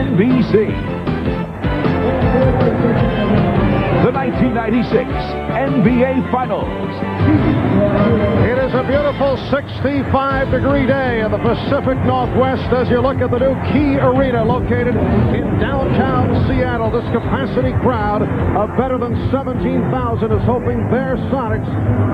NBC. The 1996 NBA Finals. It is a beautiful 65-degree day in the Pacific Northwest as you look at the new Key Arena located in downtown Seattle. This capacity crowd of better than 17,000 is hoping their Sonics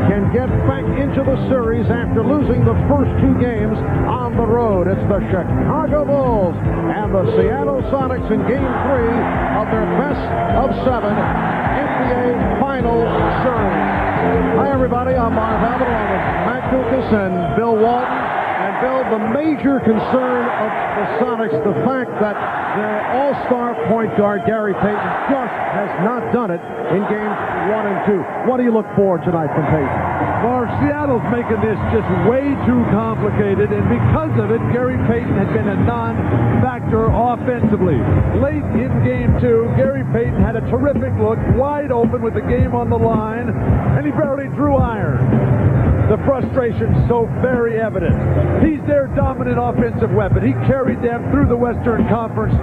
can get back into the series after losing the first two games on the road. It's the Chicago Bulls and the Seattle Sonics in Game 3 of their best of 7 NBA Final Series. Hi, everybody. I'm Marv Albert along with Matt Dukas and Bill Walton. And Bill, the major concern of the Sonics, the fact that their all-star point guard, Gary Payton, just has not done it in games 1 and 2. What do you look for tonight from Payton? Well, Seattle's making this just way too complicated, and because of it, Gary Payton had been a non-factor offensively. Late in Game 2, Gary Payton had a terrific look, wide open with the game on the line, and he barely drew iron. The frustration's so very evident. He's their dominant offensive weapon. He carried them through the Western Conference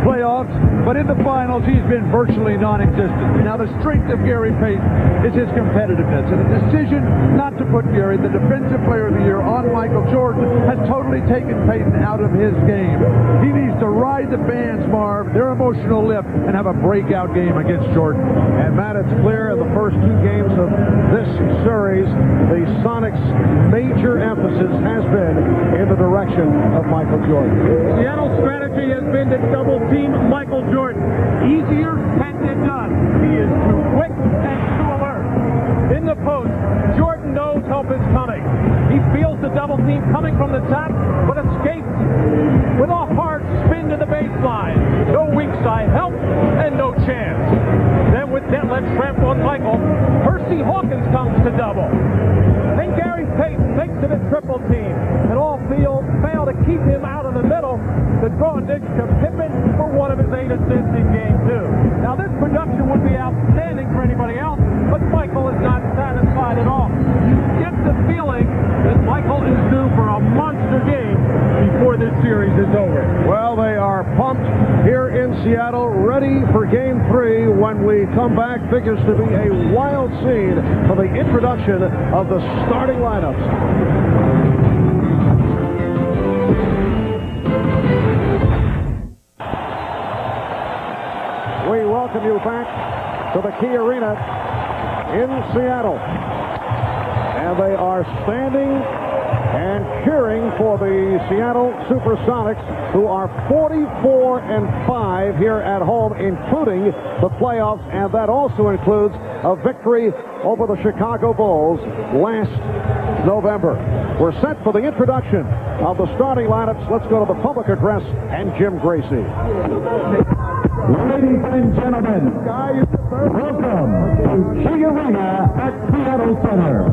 playoffs, but in the finals, he's been virtually non-existent. Now, the strength of Gary Payton is his competitiveness, and the decision not to put Gary, the Defensive Player of the Year, on Michael Jordan has totally taken Payton out of his game. He needs to ride the fans, Marv, their emotional lift, and have a breakout game against Jordan. And, Matt, it's clear in the first two games of this series, the Sonics' major emphasis has been in the direction of Michael Jordan. Seattle's strategy has been to double-team Michael Jordan. Easier said than done. He is too quick and too alert. In the post, Jordan knows help is coming. He feels the double team coming from the top, but escapes with a hard spin to the baseline. No weak side help and no chance. Then with Detlef Schrempf on Michael, Percy Hawkins comes to double. Then Gary Payton makes it a triple team, and all fail to keep him out of the middle to draw Nick to Pippen for one of his 8 assists in Game 2. Now this production would be outstanding for anybody else, but Michael is not satisfied at all. You get the feeling that Michael is due for a monster game before this series is over. Well, they are pumped here in Seattle, ready for Game 3 when we come back. Figures to be a wild scene for the introduction of the starting lineups. We welcome you back to the Key Arena in Seattle. And they are standing and cheering for the Seattle SuperSonics, who are 44-5 here at home, including the playoffs, and that also includes a victory over the Chicago Bulls last November. We're set for the introduction of the starting lineups. Let's go to the public address and Jim Gracie. Ladies and gentlemen, welcome to Key Arena at Seattle Center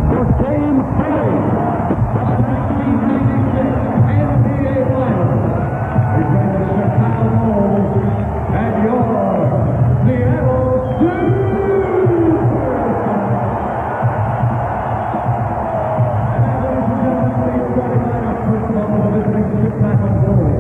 for Game 3 of the 1996 NBA Finals between the Chicago Bulls and your Seattle SuperSonics. And now, ladies and gentlemen, please starting lineup first of all for the visiting Chicago Bulls.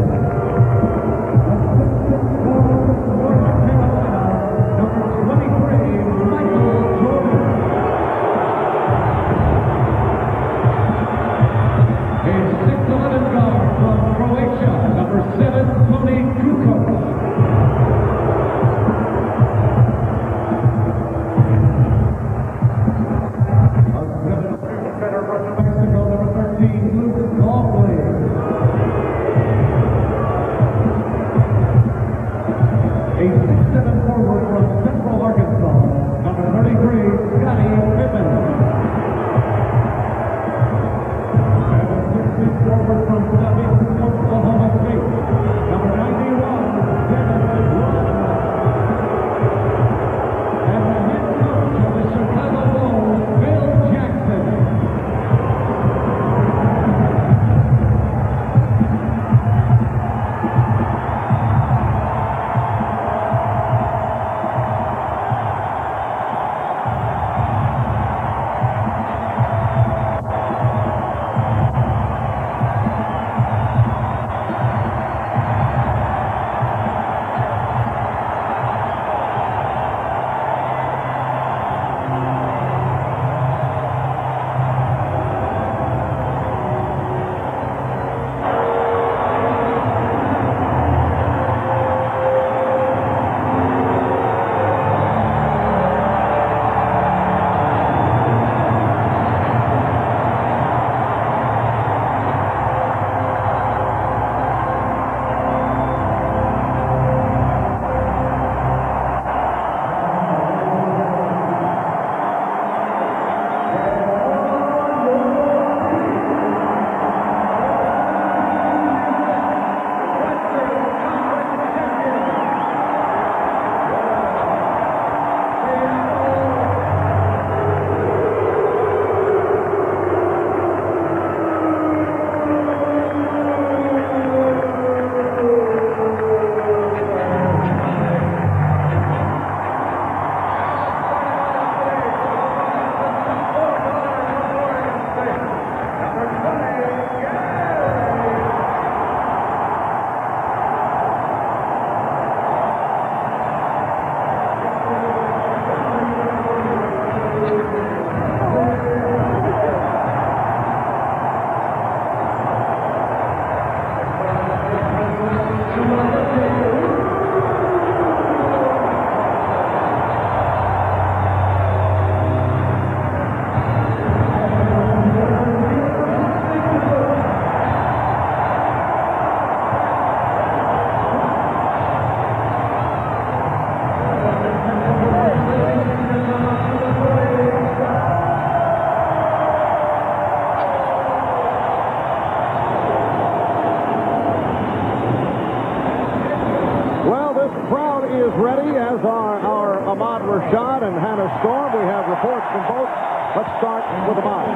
reports from both. Let's start with the Mob.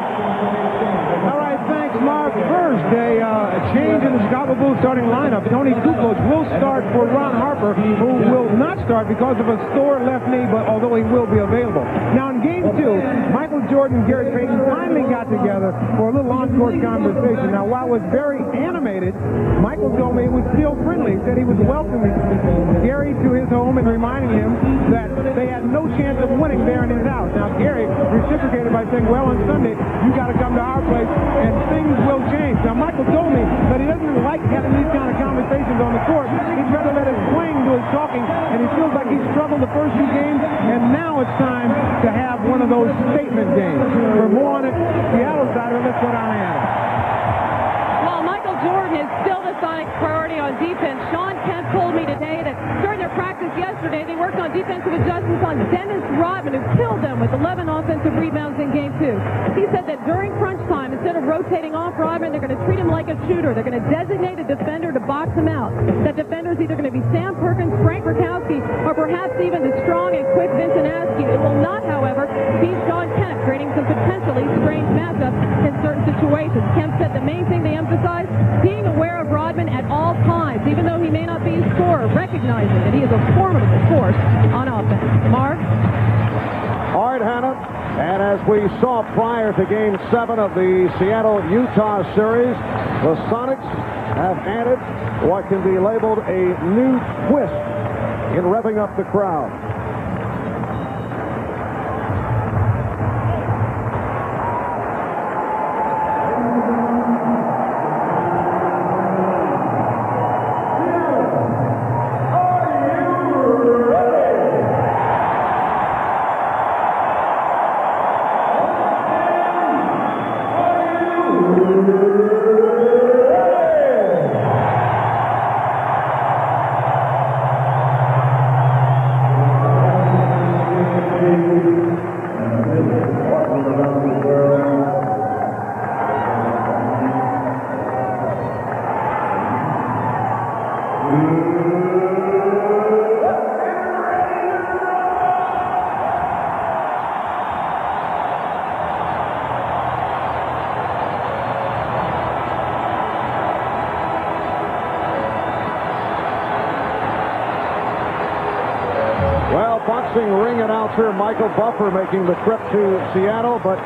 All right, thanks, Mark. First, a change in the Chicago Bulls starting lineup. Tony Kukoc will start for Ron Harper, who will not start because of a sore left knee, but although he will be available. Now, in Game 2, Michael Jordan and Gary Payton finally got together for a little on-court conversation. Now, while it was very animated, Michael told me it was still friendly. He said he was welcoming Gary to his home and reminding him that they had no chance of winning there in his house. Now, Gary reciprocated by saying, well, on Sunday, you got to come to our place, and things will change. Now, Michael told me that he doesn't like having these kind of conversations on the court. He'd rather let his playing do his talking, and he feels like he struggled the first two games, and now it's time to have one of those statement games. For more on it, Seattle side, let's go down and While Michael Jordan is still the Sonics' priority on defense, Sean Kemp told me today that during their practice yesterday, they worked on defensive adjustments on Dennis Rodman, who killed them with 11 offensive rebounds in Game 2. He said that during crunch time, instead of rotating off Rodman, they're going to treat him like a shooter. They're going to designate a defender to box him out. That defender is either going to be Sam Perkins, Frank Rakowski, or perhaps even the strong and quick Vincent Askew. It will not, however, be Sean Kemp, creating some potentially strange matchups in certain situations. Kemp said the main thing they emphasize, being aware of Rodman at all times, even though he may not be a scorer, recognizing that he is a formidable force on offense. Mark? All right, Hannah. And as we saw prior to Game 7 of the Seattle-Utah series, the Sonics have added what can be labeled a new twist in revving up the crowd. Boxing ring announcer Michael Buffer making the trip to Seattle, but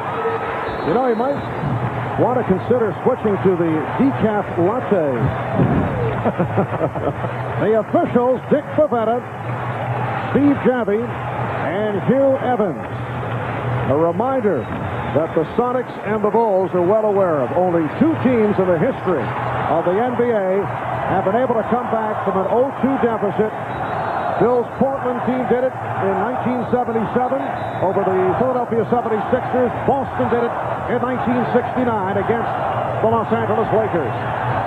you know, he might want to consider switching to the decaf latte. The officials, Dick Pavetta, Steve Javy, and Hugh Evans. A reminder that the Sonics and the Bulls are well aware of. Only two teams in the history of the NBA have been able to come back from an 0-2 deficit. Bill's Portland team did it in 1977 over the Philadelphia 76ers. Boston did it in 1969 against the Los Angeles Lakers.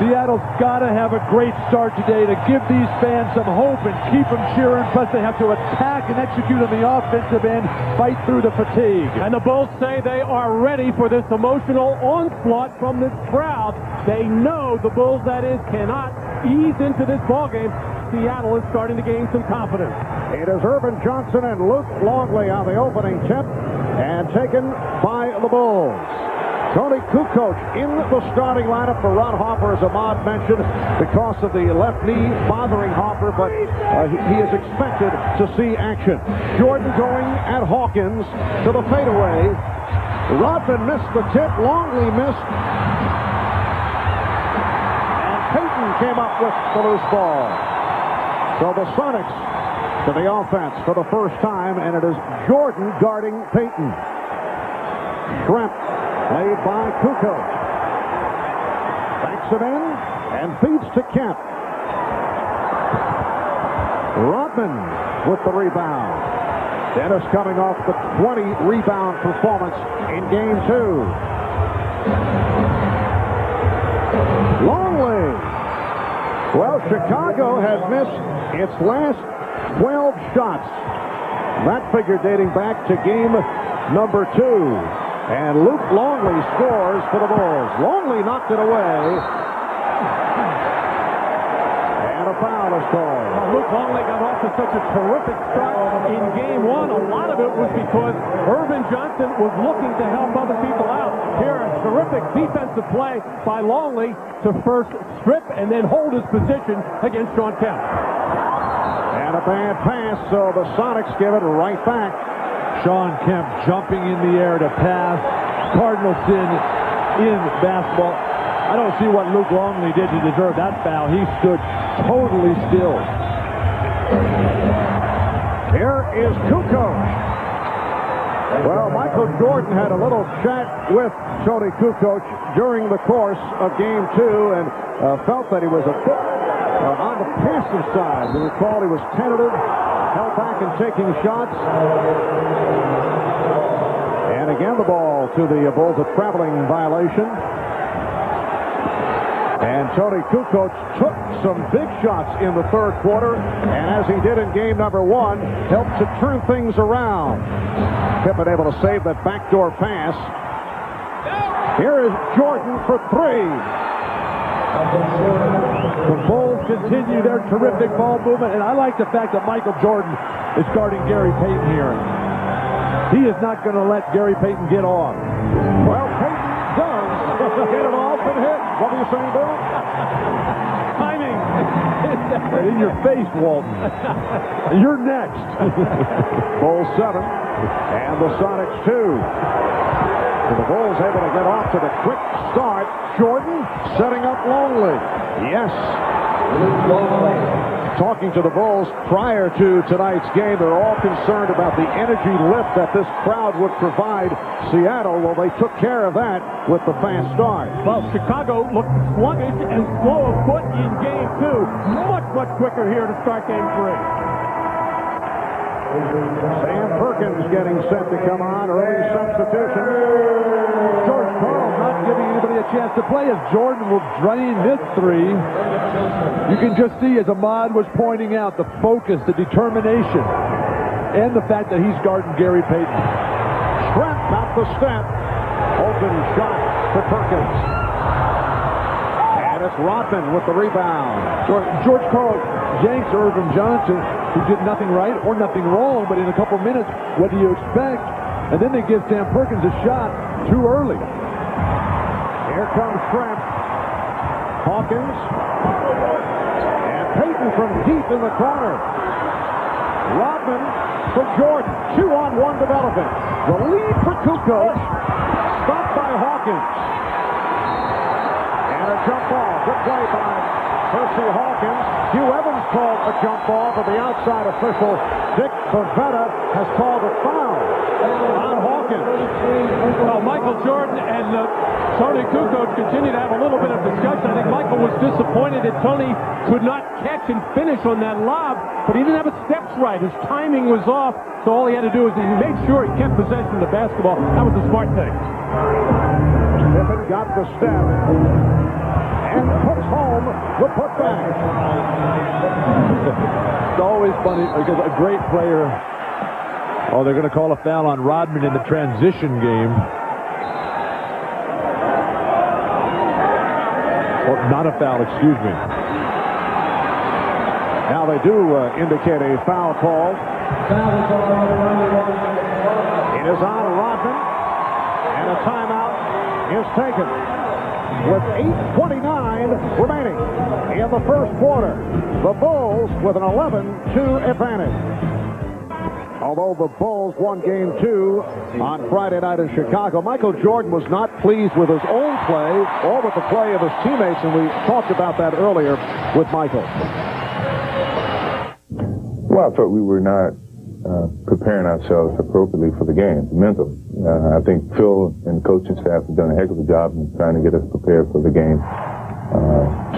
Seattle's got to have a great start today to give these fans some hope and keep them cheering. Plus, they have to attack and execute on the offensive end, fight through the fatigue. And the Bulls say they are ready for this emotional onslaught from this crowd. They know the Bulls, that is, cannot ease into this ballgame. Seattle is starting to gain some confidence. It is Irvin Johnson and Luke Longley on the opening tip and taken by the Bulls. Tony Kukoc in the starting lineup for Ron Harper, as Ahmad mentioned, because of the left knee bothering Harper, but he is expected to see action. Jordan going at Hawkins to the fadeaway. Rodman missed the tip. Longley missed. And Payton came up with the loose ball. So the Sonics to the offense for the first time, and it is Jordan guarding Payton. Shrimp played by Kukoc. Backs it in and feeds to Kemp. Rodman with the rebound. Dennis coming off the 20-rebound performance in Game 2. Longley. Well, Chicago has missed its last 12 shots. That figure dating back to game number 2. And Luke Longley scores for the Bulls. Longley knocked it away. And a foul is called. Luke Longley got off to such a terrific start in game one. A lot of it was because Irvin Johnson was looking to help other people out. Here, a terrific defensive play by Longley to first strip and then hold his position against Sean Kemp. And a bad pass, so the Sonics give it right back. Sean Kemp jumping in the air to pass. Cardinal sin in basketball. I don't see what Luke Longley did to deserve that foul. He stood totally still. Here is Kukoc. Well, Michael Jordan had a little chat with Tony Kukoc during the course of Game 2 and felt that he was a bit on the passive side. You recall he was tentative, held back in taking shots. And again, the ball to the Bulls, a traveling violation. And Tony Kukoc took some big shots in the third quarter, and as he did in game number 1, helped to turn things around. Pippen able to save that backdoor pass. Here is Jordan for 3. The Bulls continue their terrific ball movement, and I like the fact that Michael Jordan is guarding Gary Payton here. He is not going to let Gary Payton get off. Well, Payton does get it off and hit. What are you saying, Bill? Timing. Right in your face, Walton. You're next. Bulls 7 and the Sonics 2. So the Bulls able to get off to the quick start. Jordan setting up Longley. Yes. Talking to the Bulls prior to tonight's game, they're all concerned about the energy lift that this crowd would provide Seattle. Well, they took care of that with the fast start. Well, Chicago looked sluggish and slow of foot in game 2. Much quicker here to start game 3. Sam Perkins getting set to come on. Early substitution. George Karl not giving anybody a chance to play as Jordan will drain this 3. You can just see, as Ahmad was pointing out, the focus, the determination, and the fact that he's guarding Gary Payton. Trent got the step. Open shot for Perkins. And it's Rodman with the rebound. George Karl yanks Irvin Johnson, who did nothing right or nothing wrong, but in a couple minutes, what do you expect? And then they give Sam Perkins a shot too early. Here comes Trent. Hawkins. And Payton from deep in the corner. Rodman for Jordan. 2-on-1 development. The lead for Kukoc. Stopped by Hawkins. And a jump ball. Good play by Percy Hawkins. Hugh Evans called a jump ball, but the outside official, Dick Bavetta, has called a foul on Hawkins. Well, Michael Jordan and Tony Kukoc continue to have a little bit of discussion. I think Michael was disappointed that Tony could not catch and finish on that lob, but he didn't have his steps right. His timing was off, so all he had to do was he made sure he kept possession of the basketball. That was the smart thing. Pippen got the step and puts home the putback. It's always funny because a great player. Oh, they're going to call a foul on Rodman in the transition game. Or not a foul, excuse me. Now they do indicate a foul call. It is on Rodman, and a timeout is taken with 8:29 remaining in the first quarter. The Bulls with an 11-2 advantage. Although the Bulls won game 2 on Friday night in Chicago, Michael Jordan was not pleased with his own play or with the play of his teammates, and we talked about that earlier with Michael. Well, I thought we were not preparing ourselves appropriately for the game, mentally. I think Phil and the coaching staff have done a heck of a job in trying to get us prepared for the game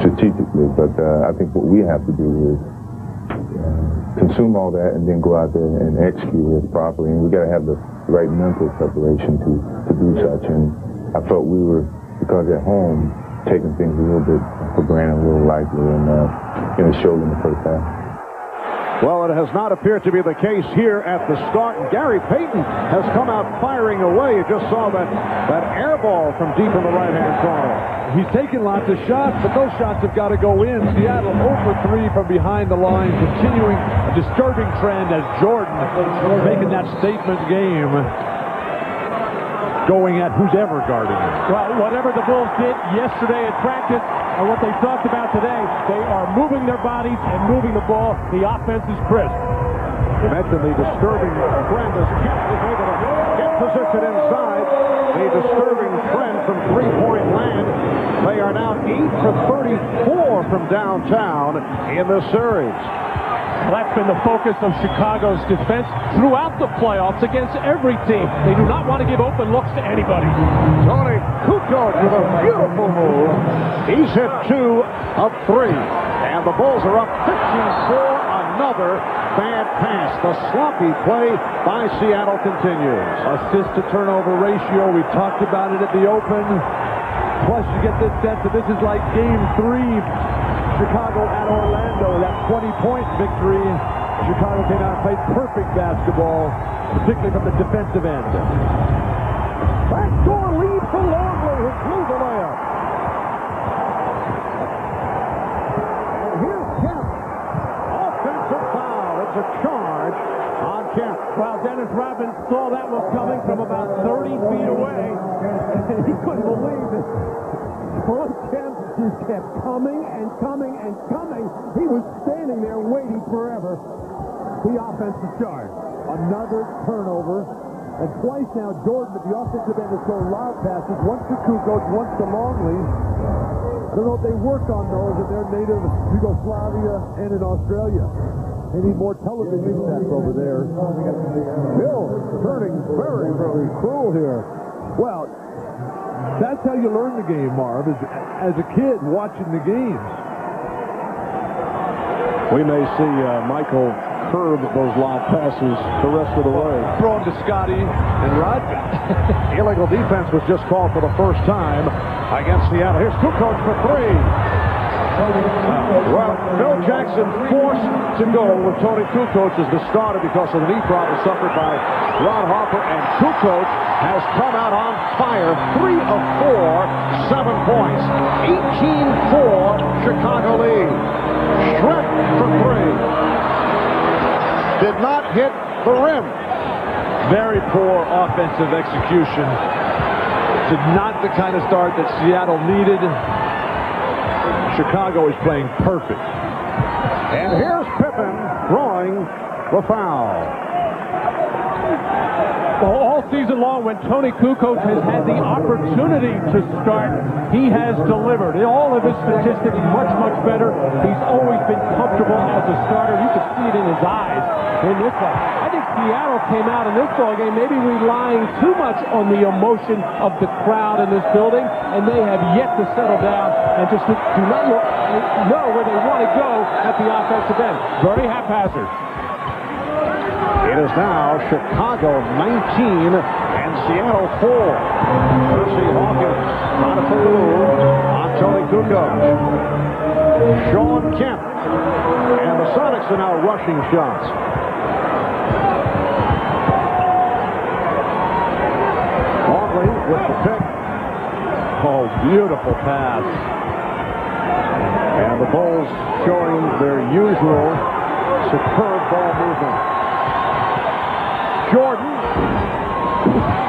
strategically, but I think what we have to do is consume all that and then go out there and execute it properly. And we got to have the right mental preparation to do such. And I felt we were, because at home, taking things a little bit for granted, a little lightly, and it showed in the first half. Well, it has not appeared to be the case here at the start. Gary Payton has come out firing away. You just saw that air ball from deep in the right-hand corner. He's taking lots of shots, but those shots have got to go in. Seattle 0 for 3 from behind the line, continuing a disturbing trend as Jordan making that statement game, going at who's ever guarding him. Well, whatever the Bulls did yesterday at practice and what they talked about today, they are moving their bodies and moving the ball. The offense is crisp. You mentioned the disturbing trend as Kemp is able to get position inside. The disturbing trend from three-point land. They are now 8 for 34 from downtown in this series. Well, that's been the focus of Chicago's defense throughout the playoffs against every team. They do not want to give open looks to anybody. Tony Kukoc with a beautiful move. He's hit 2 of 3. And the Bulls are up 15-4. Another bad pass. The sloppy play by Seattle continues. Assist to turnover ratio. We talked about it at the open. Plus, you get this sense that this is like Game 3. Chicago at Orlando, that 20-point victory. Chicago came out and played perfect basketball, particularly from the defensive end. Backdoor lead for Longley, who blew the layup. And here's Kemp. Offensive foul. It's a charge on Kemp. Well, Dennis Rodman saw that was coming from about 30 feet away. He couldn't believe it. Sean Kemp just kept coming and coming and coming. He was standing there waiting forever. The offensive charge. Another turnover. And twice now, Jordan at the offensive end has thrown lob passes. Once to Kukoc, once to Longley. I don't know if they work on those in their native Yugoslavia and in Australia. They need more television sets over there. Bill turning very, very cruel here. Well, that's how you learn the game, Marv, is as a kid watching the games. We may see Michael curb those lob passes the rest of the way. Throw them to Scotty and Rodman. Illegal defense was just called for the first time against Seattle. Here's Kukoc for 3. Well, Phil Jackson forced to go with Tony Kukoc as the starter because of the knee problem suffered by Ron Harper, and Kukoc has come out on fire. 3 of 4, 7 points. 18-4 Chicago lead. Shred for 3. Did not hit the rim. Very poor offensive execution. Did not the kind of start that Seattle needed. Chicago is playing perfect. And here's Pippen drawing the foul. Well, all season long, when Tony Kukoc has had the opportunity to start, he has delivered. In all of his statistics, much, much better. He's always been comfortable as a starter. You can see it in his eyes in this one. I think Seattle came out in this ballgame maybe relying too much on the emotion of the crowd in this building, and they have yet to settle down and just do not know where they want to go at the offensive end. Very haphazard. It is now Chicago 19 and Seattle 4. Percy Hawkins out of the move on Tony Kukoc. Sean Kemp. And the Sonics are now rushing shots. Longley with the pick. Oh, beautiful pass. And the Bulls showing their usual superb ball movement. Jordan,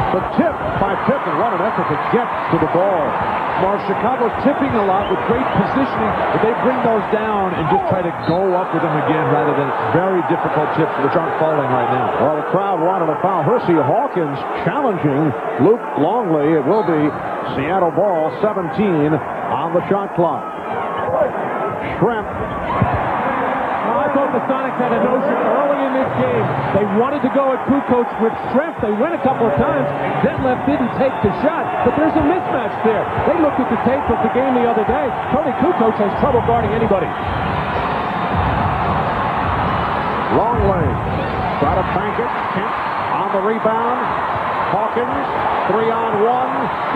the tip by Pippen. What an effort to get to the ball. Marv, Chicago's tipping a lot with great positioning, but they bring those down and just try to go up with them again rather than very difficult tips which aren't falling right now. Well, the crowd wanted a foul. Hersey Hawkins challenging Luke Longley. It will be Seattle ball, 17 on the shot clock. Schrempf. I thought the Sonics had a notion early in this game. They wanted to go at Kukoc with Schrempf. They went a couple of times. Detlef didn't take the shot, but there's a mismatch there. They looked at the tape of the game the other day. Tony Kukoc has trouble guarding anybody. Longley. Try to bank it. Kemp on the rebound. Hawkins. 3-on-1.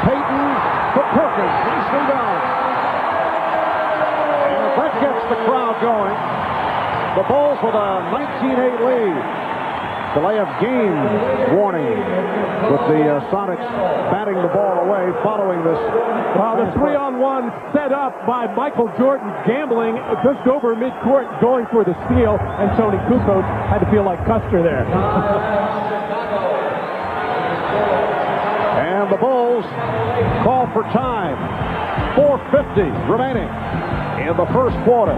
Payton for Perkins. Nicely done. And that gets the crowd going. The Bulls with a 19-8 lead. Delay of game warning with the Sonics batting the ball away following this. Well, the 3-on-1 set up by Michael Jordan, gambling just over midcourt, going for the steal, and Tony Kukoc had to feel like Custer there. And the Bulls call for time. 4:50 remaining in the first quarter.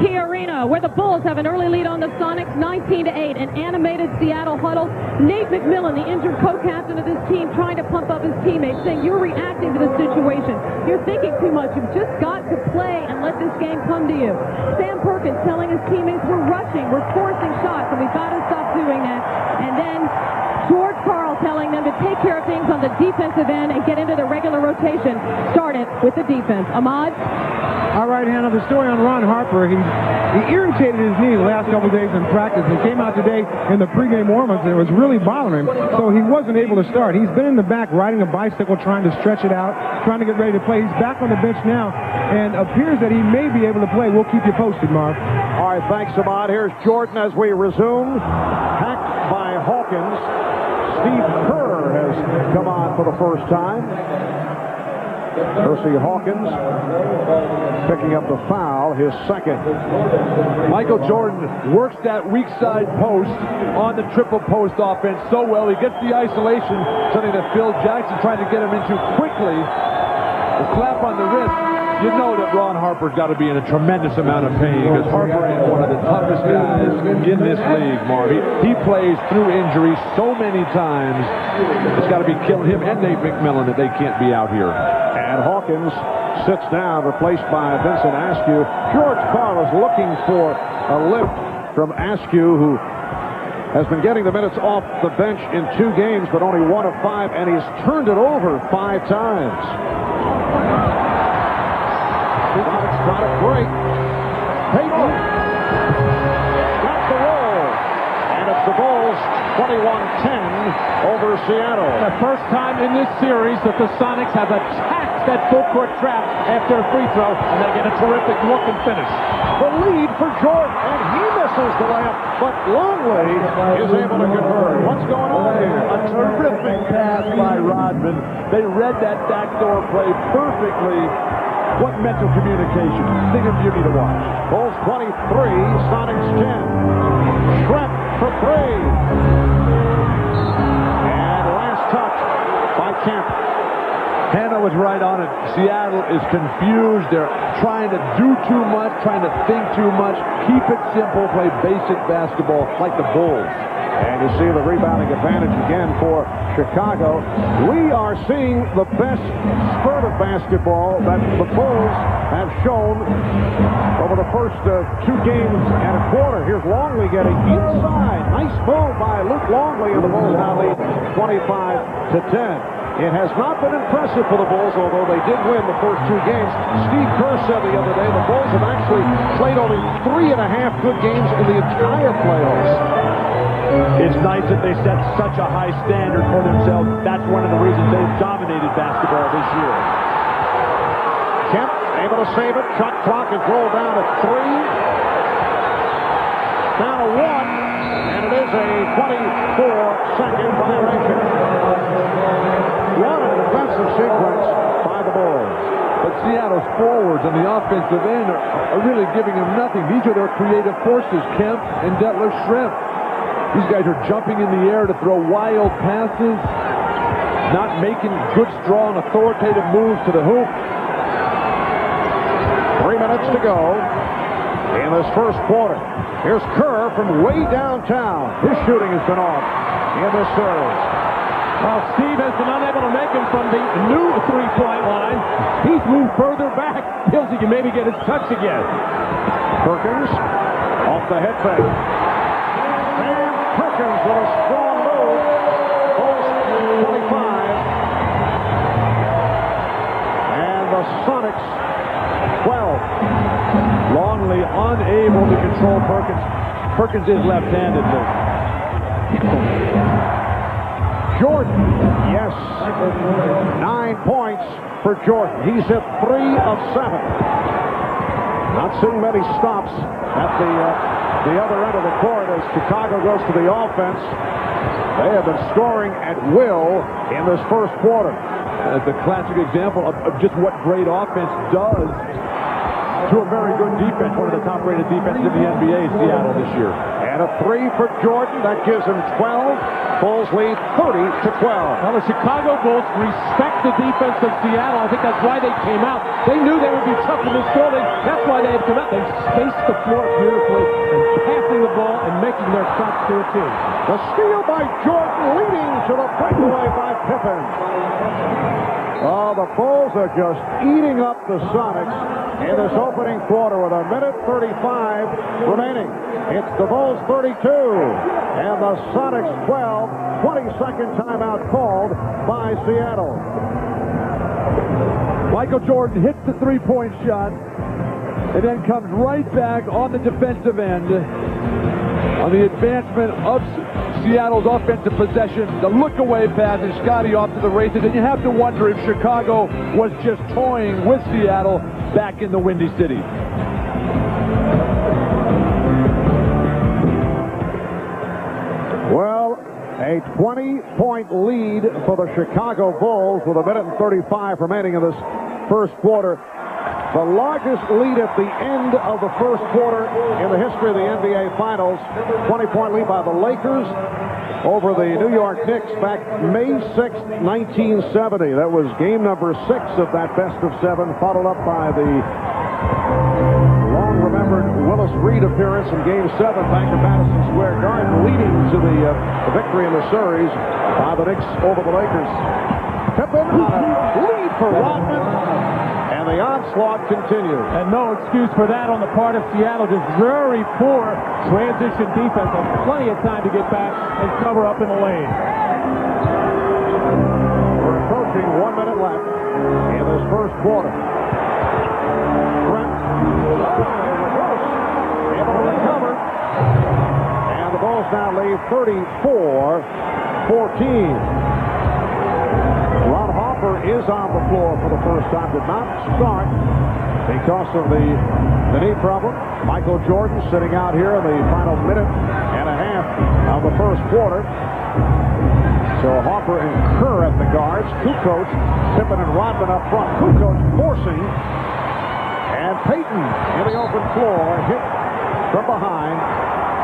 Key Arena, where the Bulls have an early lead on the Sonics, 19-8. An animated Seattle huddle. Nate McMillan, the injured co-captain of this team, trying to pump up his teammates, saying, you're reacting to the situation. You're thinking too much. You've just got to play and let this game come to you. Sam Perkins telling his teammates, we're rushing, we're forcing shots, and we've got to stop doing that. And then George Karl telling them to take care of things on the defensive end and get into the regular rotation. Start it with the defense. Ahmad? All right, Hannah, the story on Ron Harper. He irritated his knee the last couple of days in practice. He came out today in the pregame warm-ups, and it was really bothering him, so he wasn't able to start. He's been in the back riding a bicycle, trying to stretch it out, trying to get ready to play. He's back on the bench now, and appears that he may be able to play. We'll keep you posted, Marv. All right, thanks, Ahmad. Here's Jordan as we resume. Hacked by Hawkins. Steve Kerr has come on for the first time. Percy Hawkins picking up the foul, his second. Michael Jordan works that weak side post on the triple post offense so well. He gets the isolation, something that Phil Jackson trying to get him into quickly. The slap on the wrist. You know that Ron Harper's got to be in a tremendous amount of pain because Harper is one of the toughest guys in this league, Marv. He plays through injuries so many times. It's got to be killing him and Nate McMillan that they can't be out here. And Hawkins sits down, replaced by Vincent Askew. George Karl is looking for a lift from Askew, who has been getting the minutes off the bench in 2 games, but only 1 of 5, and he's turned it over 5 times. Sonics trying to break. Payton got the roll, and it's the Bulls 21-10 over Seattle. The first time in this series that the Sonics have attacked that full court trap after a free throw, and they get a terrific look and finish. The lead for Jordan, and he misses the layup, but Longley is able to convert. What's going on here? A terrific pass by Rodman. They read that backdoor play perfectly. What mental communication. Thing of beauty to watch. Bulls 23, Sonics 10. Shrep for 3. And last touch by Kemp. Hannah was right on it. Seattle is confused. They're trying to do too much, trying to think too much. Keep it simple, play basic basketball like the Bulls. And you see the rebounding advantage again for Chicago. We are seeing the best spurt of basketball that the Bulls have shown over the first 2 games and a quarter. Here's Longley getting inside. Nice move by Luke Longley, and the Bulls now lead 25-10. It has not been impressive for the Bulls, although they did win the first 2 games. Steve Kerr said the other day the Bulls have actually played only 3.5 good games in the entire playoffs. It's nice that they set such a high standard for themselves. That's one of the reasons they've dominated basketball this year. Kemp able to save it. Shot clock is rolled down to 3. Down to 1. And it is a 24-second violation. What a defensive sequence by the Bulls. But Seattle's forwards on the offensive end are really giving them nothing. These are their creative forces, Kemp and Detlef Schrempf. These guys are jumping in the air to throw wild passes, not making good, strong, authoritative moves to the hoop. 3 minutes to go in this first quarter. Here's Kerr from way downtown. His shooting has been off in this series. Well, Steve has been unable to make him from the new three-point line. He's moved further back. Feels he can maybe get his touch again. Perkins off the head fake. Sam Perkins with a strong move. Bulls 25. And the Sonics 12. Longley unable to control Perkins. Perkins is left-handed, though. Jordan, yes, 9 points. for Jordan. He's hit 3 of 7. Not seeing many stops at the other end of the court as Chicago goes to the offense. They have been scoring at will in this first quarter. It's a classic example of just what great offense does to a very good defense, one of the top-rated defenses in the NBA, Seattle this year. And a 3 for Jordan. That gives him 12. Bulls lead 30-12. Well, the Chicago Bulls respect the defense of Seattle. I think that's why they came out. They knew they would be tough in this building. That's why they had come out. They spaced the floor beautifully and passing the ball and making their shots to a team. The steal by Jordan, leading to the breakaway by Pippen. Oh, the Bulls are just eating up the Sonics in this opening quarter with 1:35 remaining. It's the Bulls 32 and the Sonics 12. 20-second timeout called by Seattle. Michael Jordan hits the three-point shot and then comes right back on the defensive end on the advancement of Seattle's offensive possession. The look-away pass is Scotty off to the races, and you have to wonder if Chicago was just toying with Seattle back in the Windy City. Well, a 20-point lead for the Chicago Bulls with 1:35 remaining in this first quarter. The largest lead at the end of the first quarter in the history of the NBA Finals. 20-point lead by the Lakers over the New York Knicks back May 6, 1970. That was game number 6 of that best of 7, followed up by the long-remembered Willis Reed appearance in Game 7 back at Madison Square Garden, leading to the victory in the series by the Knicks over the Lakers. Pippen on a lead for Rodman. And the onslaught continues. And no excuse for that on the part of Seattle. Just very poor transition defense. And plenty of time to get back and cover up in the lane. We're approaching 1 minute left in this first quarter. Brent able to recover. And the Bulls now lead 34-14. Ron Harper is on the floor for the first time. Did not start because of the knee problem. Michael Jordan sitting out here in the final minute and a half of the first quarter. So Harper and Kerr at the guards. Kukoc, Pippen and Rodman up front. Kukoc forcing. And Payton in the open floor. Hit from behind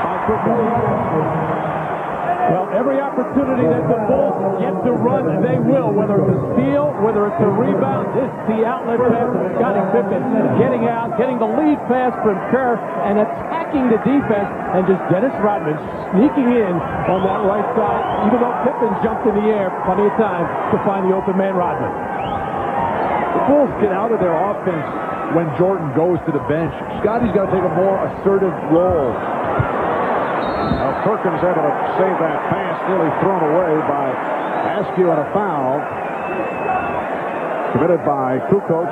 by Kukoc. Well, every opportunity that the Bulls get to run, they will. Whether it's a steal, whether it's a rebound, this is the outlet pass of Scottie Pippen getting out, getting the lead pass from Kerr, and attacking the defense, and just Dennis Rodman sneaking in on that right side, even though Pippen jumped in the air plenty of time to find the open man Rodman. The Bulls get out of their offense when Jordan goes to the bench. Scotty's got to take a more assertive role. Perkins able to save that pass, nearly thrown away by Askew, and a foul committed by Kukoc,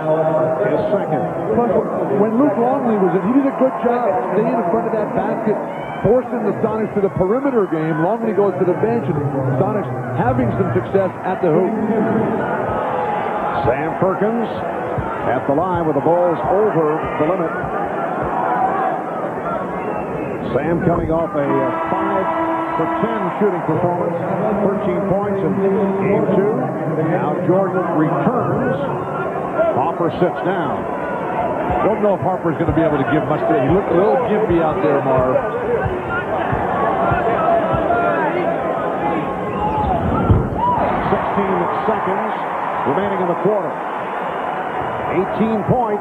his second. But when Luke Longley was in, he did a good job staying in front of that basket, forcing the Sonics to the perimeter game. Longley goes to the bench, and Sonics having some success at the hoop. Sam Perkins at the line with the Bulls over the limit. Sam coming off a 5-for-10 shooting performance, 13 points in game 2. Now Jordan returns. Harper sits down. Don't know if Harper's going to be able to give much to it. He looked a little gimpy out there, Marv. 16 seconds remaining in the quarter. 18-point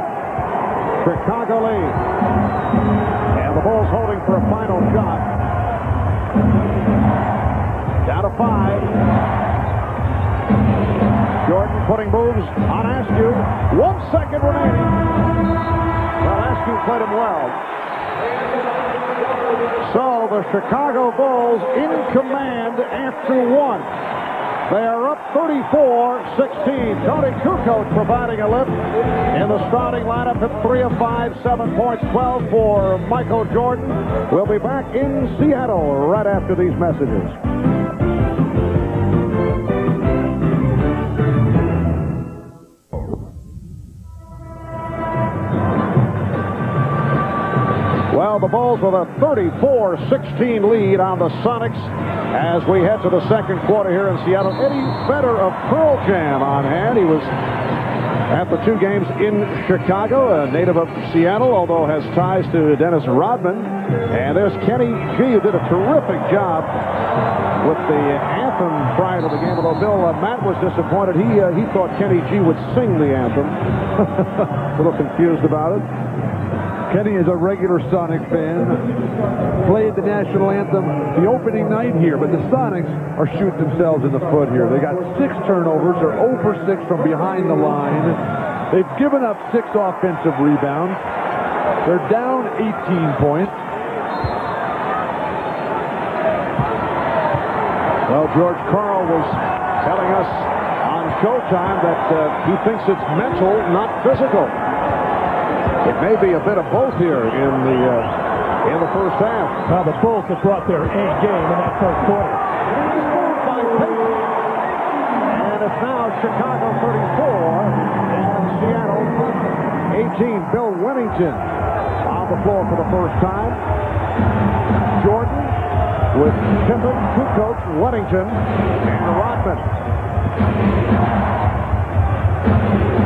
Chicago lead. The Bulls holding for a final shot. Down to 5. Jordan putting moves on Askew. 1 second remaining. Well, Askew played him well. So the Chicago Bulls in command after 1. They are up 34-16. Tony Kukoc providing a lift in the starting lineup at 3 of 5, 7 points, 12 for Michael Jordan. We'll be back in Seattle right after these messages. Bulls with a 34-16 lead on the Sonics as we head to the second quarter here in Seattle. Eddie Vedder of Pearl Jam on hand. He was at the two games in Chicago, a native of Seattle, although has ties to Dennis Rodman. And there's Kenny G, who did a terrific job with the anthem prior to the game. Although Matt was disappointed. He thought Kenny G would sing the anthem. A little confused about it. Kenny is a regular Sonic fan. Played the national anthem the opening night here, but the Sonics are shooting themselves in the foot here. They got 6 turnovers. They're 0 for 6 from behind the line. They've given up 6 offensive rebounds. They're down 18 points. Well, George Karl was telling us on Showtime that he thinks it's mental, not physical. It may be a bit of both here in the first half. Well, the Bulls have brought their A game in that first quarter. And it's now Chicago 34 and Seattle 18. Bill Wennington on the floor for the first time. Jordan with Pippen, Kukoc, Wennington, and Rodman.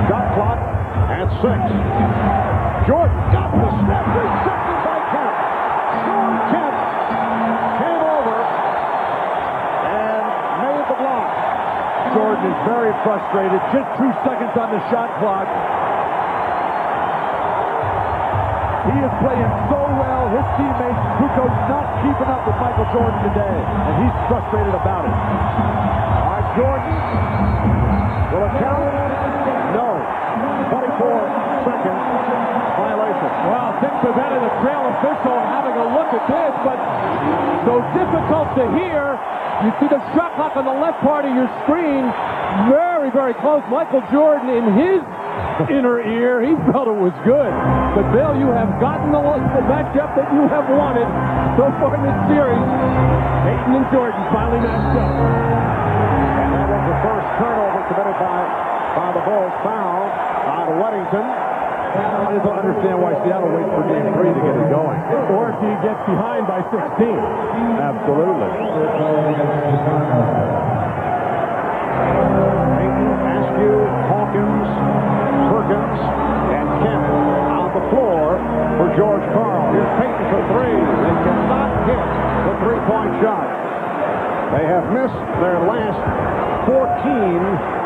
Shot clock at 6. Jordan got the step, rejected by Kemp. Sean Kemp came over and made the block. Jordan is very frustrated. Just 2 seconds on the shot clock. He is playing so well. His teammate, Kukoc, not keeping up with Michael Jordan today, and he's frustrated about it. All right, Jordan. Will it count? No. 24 seconds. Violation. Well, Tim Pavetta, the trail official, having a look at this, but so difficult to hear. You see the shot clock on the left part of your screen. Very, very close. Michael Jordan in his inner ear, he felt it was good. But Bill, you have gotten the matchup that you have wanted so far in this series. Payton and Jordan finally matched up. And that was the first turnover committed by the Bulls. Foul on Wennington. I just don't understand why Seattle waits for game 3 to get it going. Or if he gets behind by 16. Absolutely. Payton, Askew, Hawkins, Perkins, and Kemp on the floor for George Karl. Here's Payton for 3. They cannot hit the three-point shot. They have missed their last 14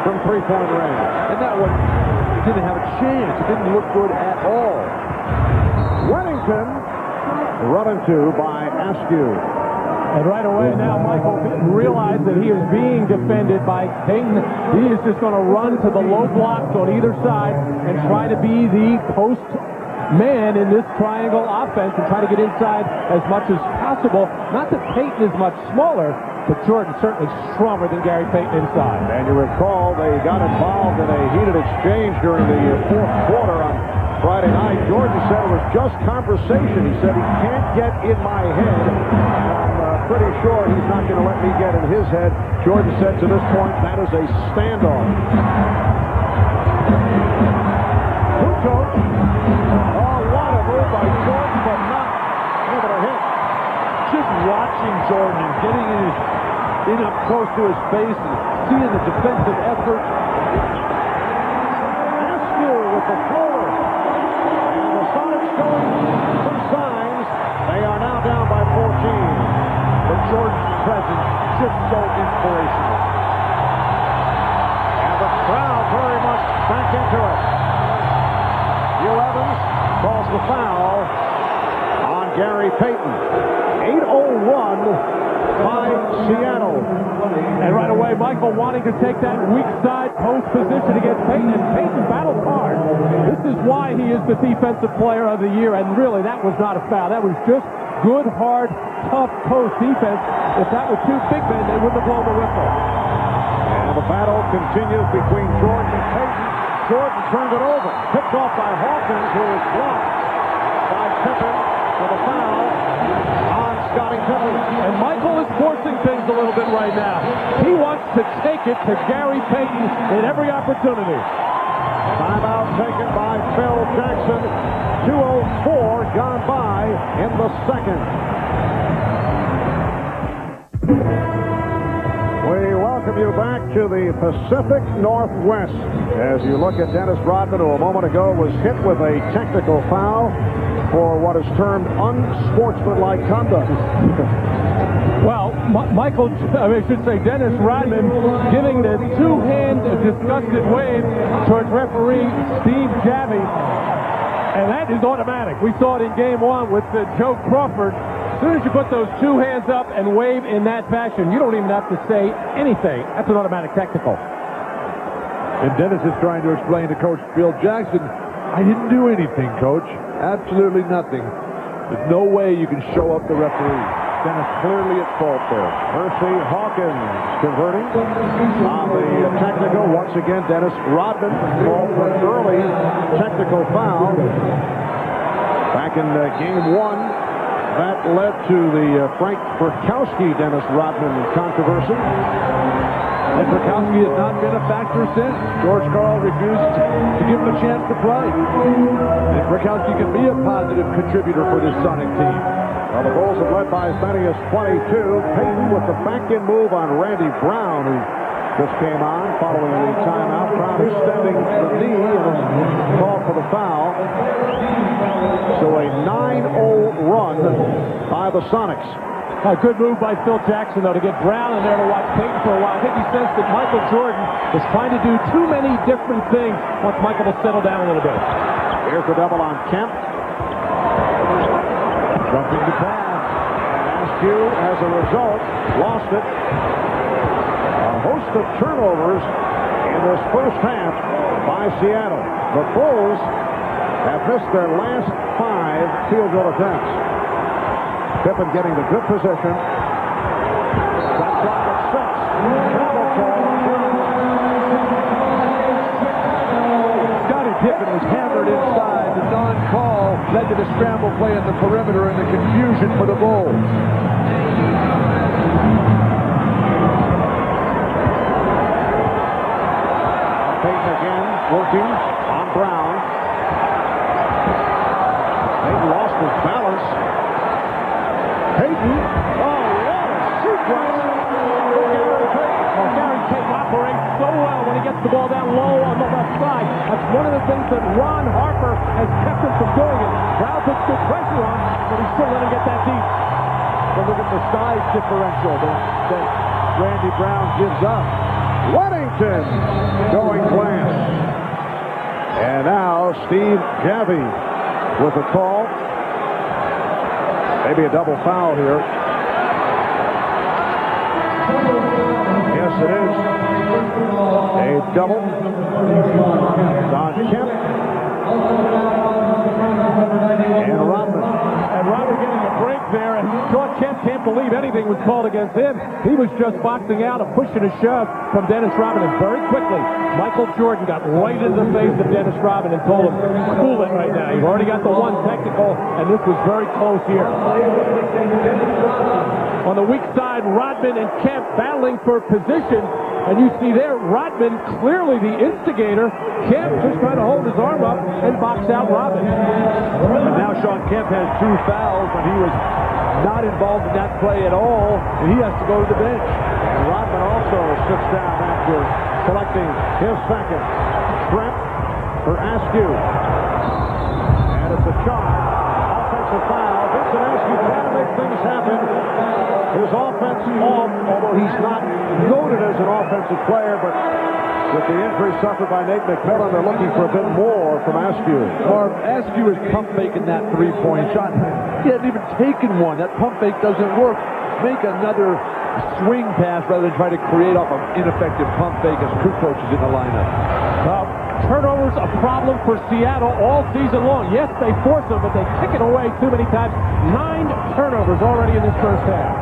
from three-point range. And that one didn't have a chance. It didn't look good at all. Wennington run into by Askew. And right away now, Michael realized that he is being defended by Payton. He is just going to run to the low blocks on either side and try to be the post man in this triangle offense and try to get inside as much as possible. Not that Payton is much smaller, but Jordan certainly stronger than Gary Payton inside. And you recall they got involved in a heated exchange during the fourth quarter on Friday night. Jordan said it was just conversation. He said he can't get in my head. I'm pretty sure he's not going to let me get in his head. Jordan said to this point that is a standoff. Kukoc. Oh, what a move by Jordan, but not able to hit. Just watching Jordan and getting in up close to his face and seeing the defensive effort. Askew with the floater. And the Sonics showing some signs. They are now down by 14. But Jordan's presence just so inspirational. And the crowd very much back into it. Hugh Evans calls the foul on Gary Payton. 8:01 by Seattle. And right away, Michael wanting to take that weak side post position against Payton, and Payton battled hard. This is why he is the defensive player of the year, and really, that was not a foul. That was just good, hard, tough post defense. If that was two big men, they wouldn't have blown the whistle. And the battle continues between Jordan and Payton. Jordan turned it over. Picked off by Hawkins, who was blocked by Pippen for the foul on Scottie Pippen. And Michael is forcing things a little bit right now. He wants to take it to Gary Payton in every opportunity. Timeout taken by Phil Jackson. 2:04 gone by in the second. We welcome you back to the Pacific Northwest as you look at Dennis Rodman, who a moment ago was hit with a technical foul for what is termed unsportsmanlike conduct. Well, I should say Dennis Rodman giving the two-hand disgusted wave towards referee Steve Javy, and that is automatic. We saw it in Game 1 with Joe Crawford. As soon as you put those two hands up and wave in that fashion, you don't even have to say anything. That's an automatic technical. And Dennis is trying to explain to Coach Phil Jackson, I didn't do anything, Coach. Absolutely nothing. There's no way you can show up the referee. Dennis clearly at fault there. Percy Hawkins converting on the technical. Once again, Dennis Rodman called for an early technical foul. Back in Game 1, that led to the Frank Burkowski-Dennis Rodman controversy. And Burkowski has not been a factor since. George Karl refused to give him a chance to play. And Burkowski can be a positive contributor for this Sonic team. Well, the Bulls have led by as many as 22. Payton with the back-end move on Randy Brown, who just came on following the timeout. Brown extending the knee and is called for the foul. So a 9-0 run by the Sonics. A good move by Phil Jackson, though, to get Brown in there to watch Payton for a while. I think he sensed that Michael Jordan is trying to do too many different things once Michael will settle down a little bit. Here's the double on Kemp. Jumping the pass. And Askew, as a result, lost it. A host of turnovers in this first half by Seattle. The Bulls have missed their last 5 field goal attempts. Pippen getting the good position. Shot clock at 6. Travel call. Scottie Pippen was hammered inside. The non-call led to the scramble play in the perimeter and the confusion for the Bulls. Payton again working on Brown. Payton lost his balance. Payton, oh, what a sequence. Gary Payton operates so well when he gets the ball down low on the left side. That's one of the things that Ron Harper has kept him from doing it. Brown puts good pressure on, but he still let him get that deep. But look at the size differential that Randy Brown gives up. Weddington going glass. And now Steve Javy with the call. Maybe a double foul here. Yes, it is. A double. Don Kemp. And Rodman. And Rodman getting a break there, and Sean Kemp can't believe anything was called against him. He was just boxing out, a push and a shove from Dennis Rodman, and very quickly, Michael Jordan got right into the face of Dennis Rodman and told him, cool it right now. You've already got the one technical, and this was very close here. On the weak side, Rodman and Kemp battling for position, and you see there, Rodman clearly the instigator. Kemp just trying to hold his arm up and box out Rodman. And now Sean Kemp has 2 fouls, but he was not involved in that play at all, and he has to go to the bench. And Rodman also sits down after collecting his second. Trent for Askew. And it's a charge. Offensive foul. Vincent Askew trying to make things happen. His offense off, although he's not noted as an offensive player, but with the injury suffered by Nate McMillan, they're looking for a bit more from Askew. Or Askew is pump faking that 3-point shot. He hasn't even taken one. That pump fake doesn't work. Make another swing pass rather than try to create off an ineffective pump fake as crew coaches in the lineup. Turnovers a problem for Seattle all season long. Yes, they force them, but they kick it away too many times. 9 turnovers already in this first half.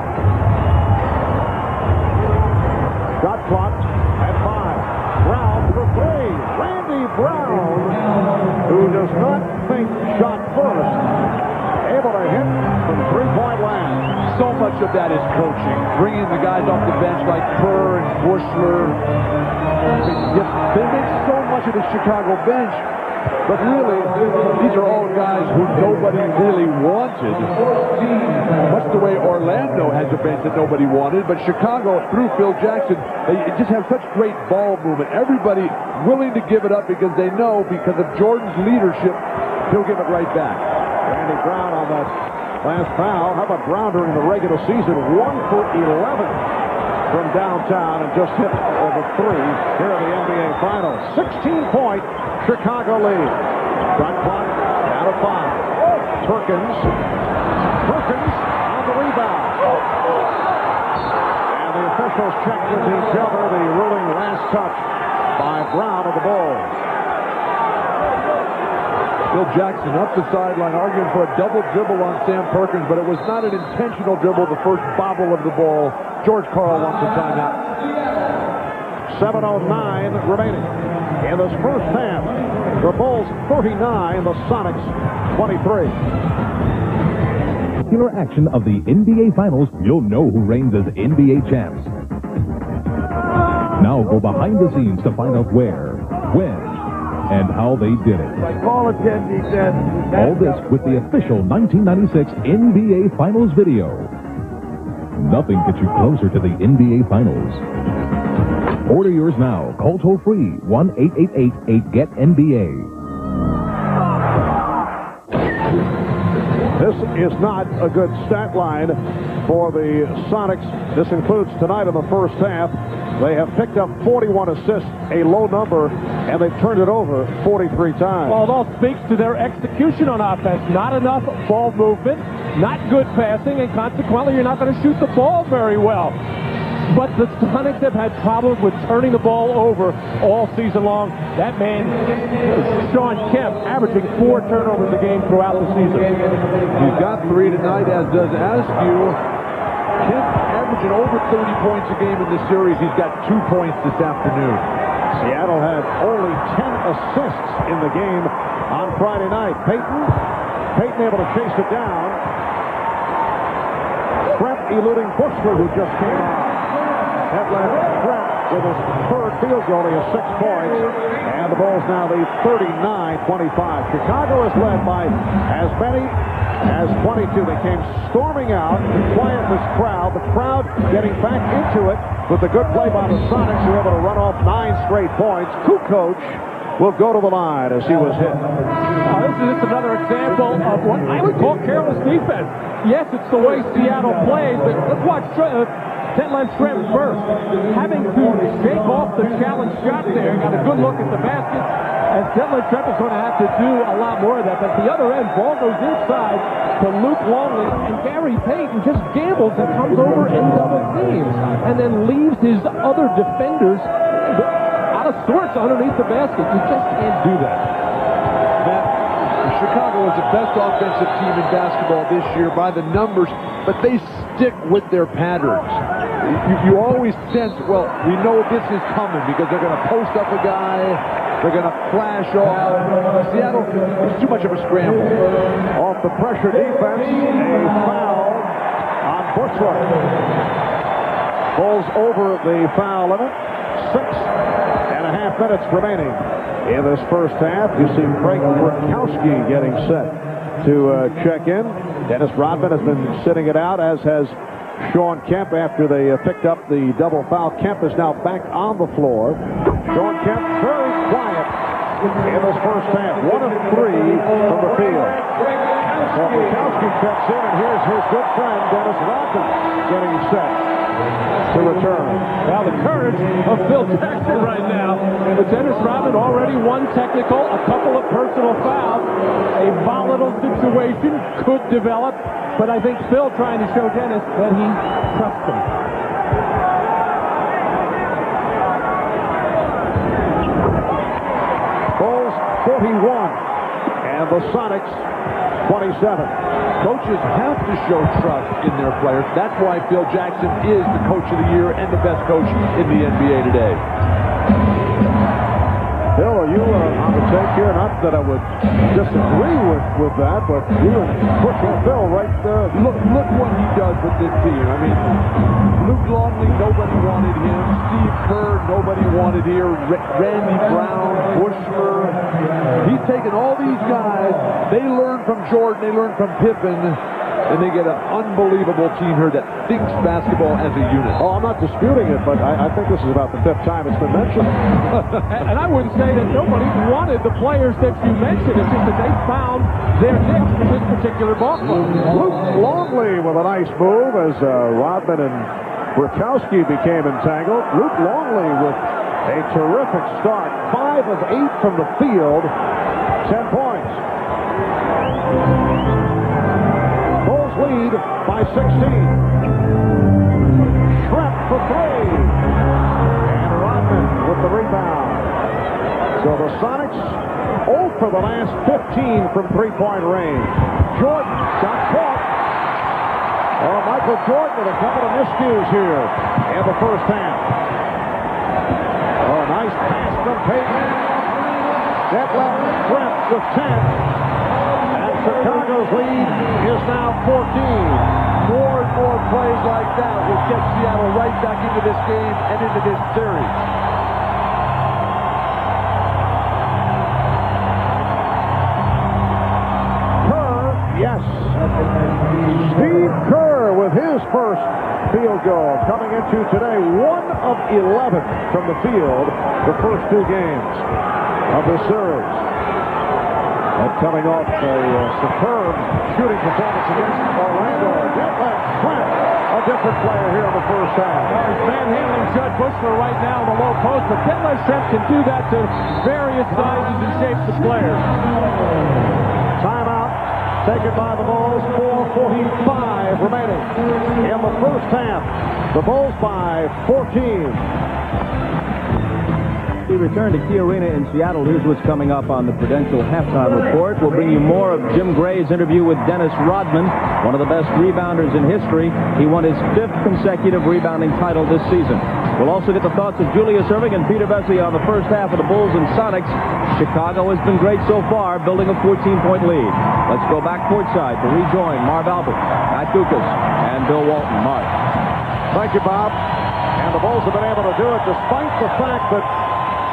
Shot clock at 5. Brown for 3. Randy Brown, who does not think shot first, able to hit from 3-point land. So much of that is coaching. Bringing the guys off the bench like Purr and Bushler. They make so much of the Chicago bench But really, these are all guys who nobody really wanted. Much the way Orlando has a bench that nobody wanted, but Chicago, through Phil Jackson, they just have such great ball movement. Everybody willing to give it up because they know because of Jordan's leadership, he'll give it right back. Randy Brown on that last foul. How about Brown during the regular season? 1 for 11 from downtown and just hit over 3 here in the NBA Finals. 16-point Chicago lead. Shot clock down to 5. Perkins on the rebound. And the officials check with each other. The ruling last touch by Brown of the Bulls. Phil Jackson up the sideline arguing for a double dribble on Sam Perkins, but it was not an intentional dribble, the first bobble of the ball. George Karl wants a timeout. 7:09 remaining in this first half. The Bulls 39, the Sonics 23. Regular action of the NBA Finals, you'll know who reigns as NBA champs. Now go behind the scenes to find out where, when, and how they did it. Call attendee said. All this with the official 1996 NBA Finals video. Nothing gets you closer to the NBA Finals. Order yours now. Call toll-free 1-888-8-GET-NBA. This is not a good stat line for the Sonics. This includes tonight in the first half. They have picked up 41 assists, a low number, and they've turned it over 43 times. Well, it all speaks to their execution on offense. Not enough ball movement, not good passing, and consequently, you're not going to shoot the ball very well. But the Sonics have had problems with turning the ball over all season long. That man, Sean Kemp, averaging 4 turnovers a game throughout the season. He's got 3 tonight, as does Askew. Kemp averaging over 30 points a game in this series. He's got 2 points this afternoon. Seattle had only 10 assists in the game on Friday night. Payton able to chase it down. Trent eluding Bushler, who just came out. That left Trent with his third field goal. He has 6 points. And the Bulls now lead 39-25. Chicago is led by as many as 22. They came storming out to quiet this crowd. The crowd getting back into it with the good play by the Sonics, who were able to run off 9 straight points. Kukoc will go to the line as he was hit. This is just another example of what I would call careless defense. Yes, it's the way Seattle plays, but let's watch Ted Trent first. Having to shake off the challenge shot there, got a good look at the basket, and Ted Trent is going to have to do a lot more of that. But at the other end, ball goes inside to Luke Longley, and Gary Payton just gambles and comes over and double teams, and then leaves his other defenders out of sorts underneath the basket. You just can't do that. Matt, Chicago is the best offensive team in basketball this year by the numbers, but they stick with their patterns. You always sense, well, we know this is coming because they're going to post up a guy, they're going to flash off. Seattle is too much of a scramble. Off the pressure defense, a foul on Bushler. Bulls over the foul limit. 6.5 minutes remaining in this first half. You see Craig Burkowski getting set to check in. Dennis Rodman has been sitting it out, as has Sean Kemp after they picked up the double foul. Kemp is now back on the floor. Sean Kemp very quiet in this first half. 1 of 3 from the field. So Burkowski checks in, and here's his good friend Dennis Rodman getting set to return. Now the courage of Phil Jackson right now. But Dennis Rodman already 1 technical, a couple of personal fouls. A volatile situation could develop, but I think Phil trying to show Dennis that he trusts him. Bulls 41 and the Sonics 27. Coaches have to show trust in their players. That's why Phil Jackson is the coach of the year and the best coach in the NBA today. Phil, are you on the take here? Not that I would disagree with that, but you're pushing Phil right there. Look what he does with this team. I mean, Luke Longley, nobody wanted him. Steve Kerr, nobody wanted here. Randy Brown, Bushler. He's taken all these guys. They learn from Jordan. They learn from Pippen. And they get an unbelievable team here that thinks basketball as a unit. Oh, I'm not disputing it, but I think this is about the 5th time it's been mentioned. And I wouldn't say that nobody wanted the players that you mentioned. It's just that they found their niche for this particular ball club. Luke Longley with a nice move as Rodman and Rakowski became entangled. Luke Longley with a terrific start. 5 of 8 from the field. 10 points. Bulls lead by 16. Schrepp for 3. And Rodman with the rebound. So the Sonics 0 for the last 15 from three-point range. Jordan got caught. Oh, Michael Jordan with a couple of miscues here in the first half. Oh, nice pass from Payton. Detlef Schrempf with 10. And Chicago's lead is now 14. More and more plays like that will get Seattle right back into this game and into this series. Yes. Steve Kerr with his first field goal coming into today. 1 of 11 from the field the first 2 games of this series. And coming off a superb shooting performance against Orlando. Detlef Schrempf, a different player here in the first half. He's manhandling Judd Bushler right now in the low post, but Detlef Schrempf can do that to various sizes and shapes of players. Timeout taken by the Bulls. 4:45 remaining in the first half. The Bulls by 14. We return to Key Arena in Seattle. Here's what's coming up on the Prudential Halftime Report. We'll bring you more of Jim Gray's interview with Dennis Rodman, one of the best rebounders in history. He won his 5th consecutive rebounding title this season. We'll also get the thoughts of Julius Erving and Peter Vesley on the first half of the Bulls and Sonics. Chicago has been great so far, building a 14-point lead. Let's go back courtside to rejoin Marv Albert, Matt Dukas, and Bill Walton. Marv. Thank you, Bob. And the Bulls have been able to do it despite the fact that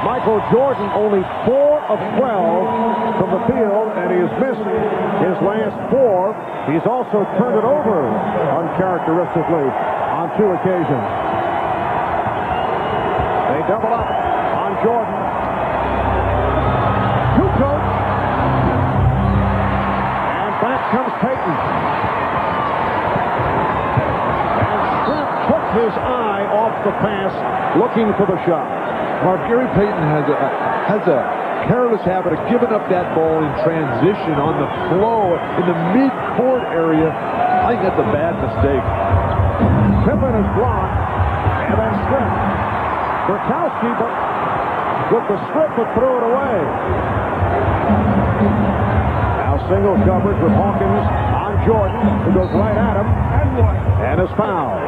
Michael Jordan only 4 of 12 from the field, and he has missed his last 4. He's also turned it over uncharacteristically on 2 occasions. They double up on Jordan. Kukoc. And back comes Payton. And Schrempf took his eye off the pass, looking for the shot. Mark, Gary Payton has a careless habit of giving up that ball in transition on the flow in the mid-court area. I think that's a bad mistake. Pippen is blocked, and then Schrempf. Rakowski, but with the strip, but threw it away. Now single coverage with Hawkins on Jordan, who goes right at him, and is fouled.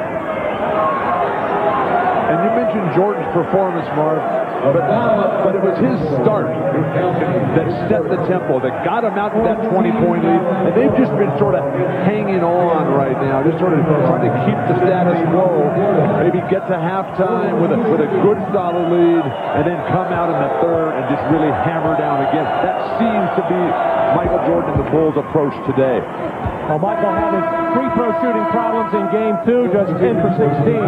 And you mentioned Jordan's performance, Marv, but it was his start that set the tempo, that got him out to that 20-point lead, and they've just been sort of hanging on right now, just sort of trying to keep the status quo, maybe get to halftime with a good solid lead, and then come out in the third and just really hammer down again. That seems to be Michael Jordan and the Bulls' approach today. Well, Michael had his free throw shooting problems in Game 2, just 10 for 16.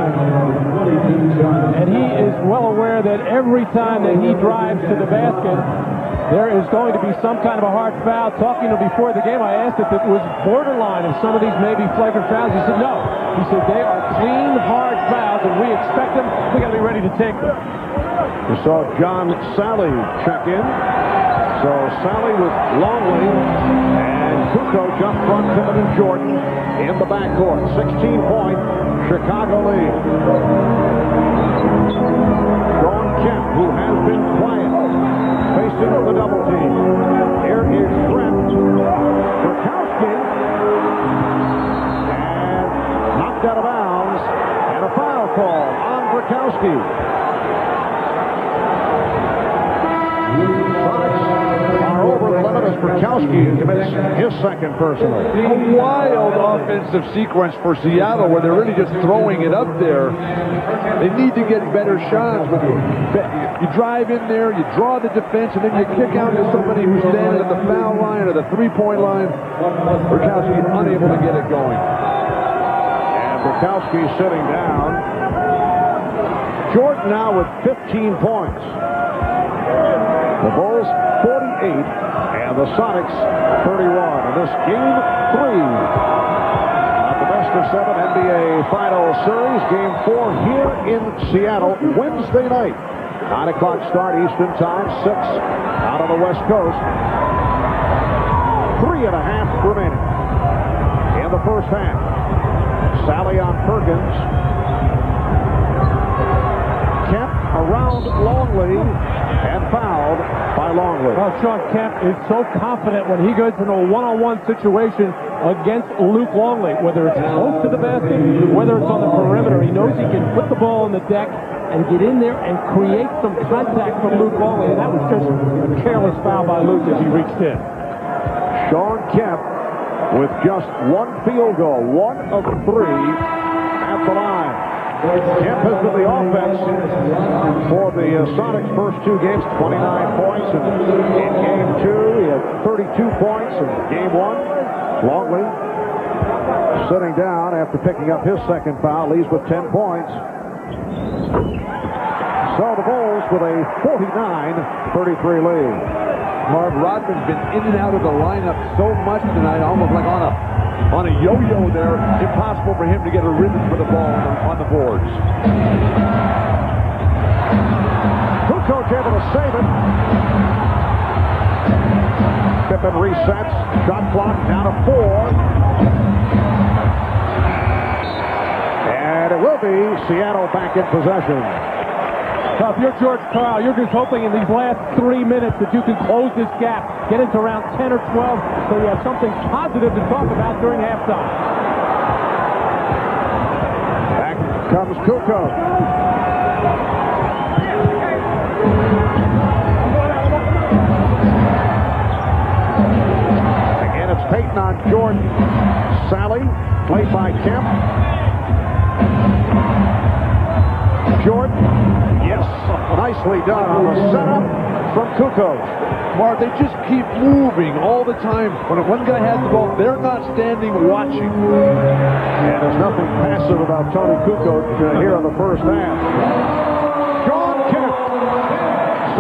And he is well aware that every time that he drives to the basket, there is going to be some kind of a hard foul. Talking to him before the game, I asked if it was borderline of some of these maybe flagrant fouls. He said no. He said they are clean, hard fouls, and we expect them. We got to be ready to take them. We saw John Sally check in. So Sally with Longley and Kukoc up front, Pippen and Jordan in the backcourt. 16-point Chicago lead. Sean Kemp, who has been quiet, facing the double team. Here is Schrempf. Rakowski. And knocked out of bounds. And a foul call on Rakowski. Sonics are over the limit as Frykowski commits his second personal. A wild offensive sequence for Seattle where they're really just throwing it up there. They need to get better shots. But you drive in there, you draw the defense, and then you kick out to somebody who's standing at the foul line or the three-point line. Frykowski unable to get it going. And Frykowski sitting down. Jordan now with 15 points. The Bulls 48 and the Sonics 31. And this game 3 of the best of 7 NBA Finals Series. Game 4 here in Seattle Wednesday night. 9 o'clock start Eastern Time, 6 out on the West Coast. 3.5 remaining in the first half. Sally on Perkins. Kemp around Longley and fouled by Longley. Well, Sean Kemp is so confident when he goes into a one-on-one situation against Luke Longley, whether it's close to the basket, whether it's on the perimeter. He knows he can put the ball on the deck and get in there and create some contact from Luke Longley. And that was just a careless foul by Luke as he reached in. Sean Kemp with just one field goal, 1 of 3 at the line. Kemp has been the offense for the Sonics' first 2 games, 29 points. And in game 2, he had 32 points in game 1. Longley sitting down after picking up his second foul, leaves with 10 points. So the Bulls with a 49-33 lead. Marv Rodman's been in and out of the lineup so much tonight, almost like on a yo-yo there. Impossible for him to get a rhythm for the ball on the boards. Kukoc able to save it. Pippen resets. Shot clock down to 4. And it will be Seattle back in possession. So if you're George Karl, you're just hoping in these last 3 minutes that you can close this gap, get into around 10 or 12, so you have something positive to talk about during halftime. Back comes Kukoc. Again, it's Payton on Jordan. Sally, played by Kemp. Jordan, yes, nicely done on the setup from Kukoc. Marv, they just keep moving all the time. When one guy has the ball, they're not standing watching. And there's nothing passive about Tony Kukoc here in the first half. Sean Kemp,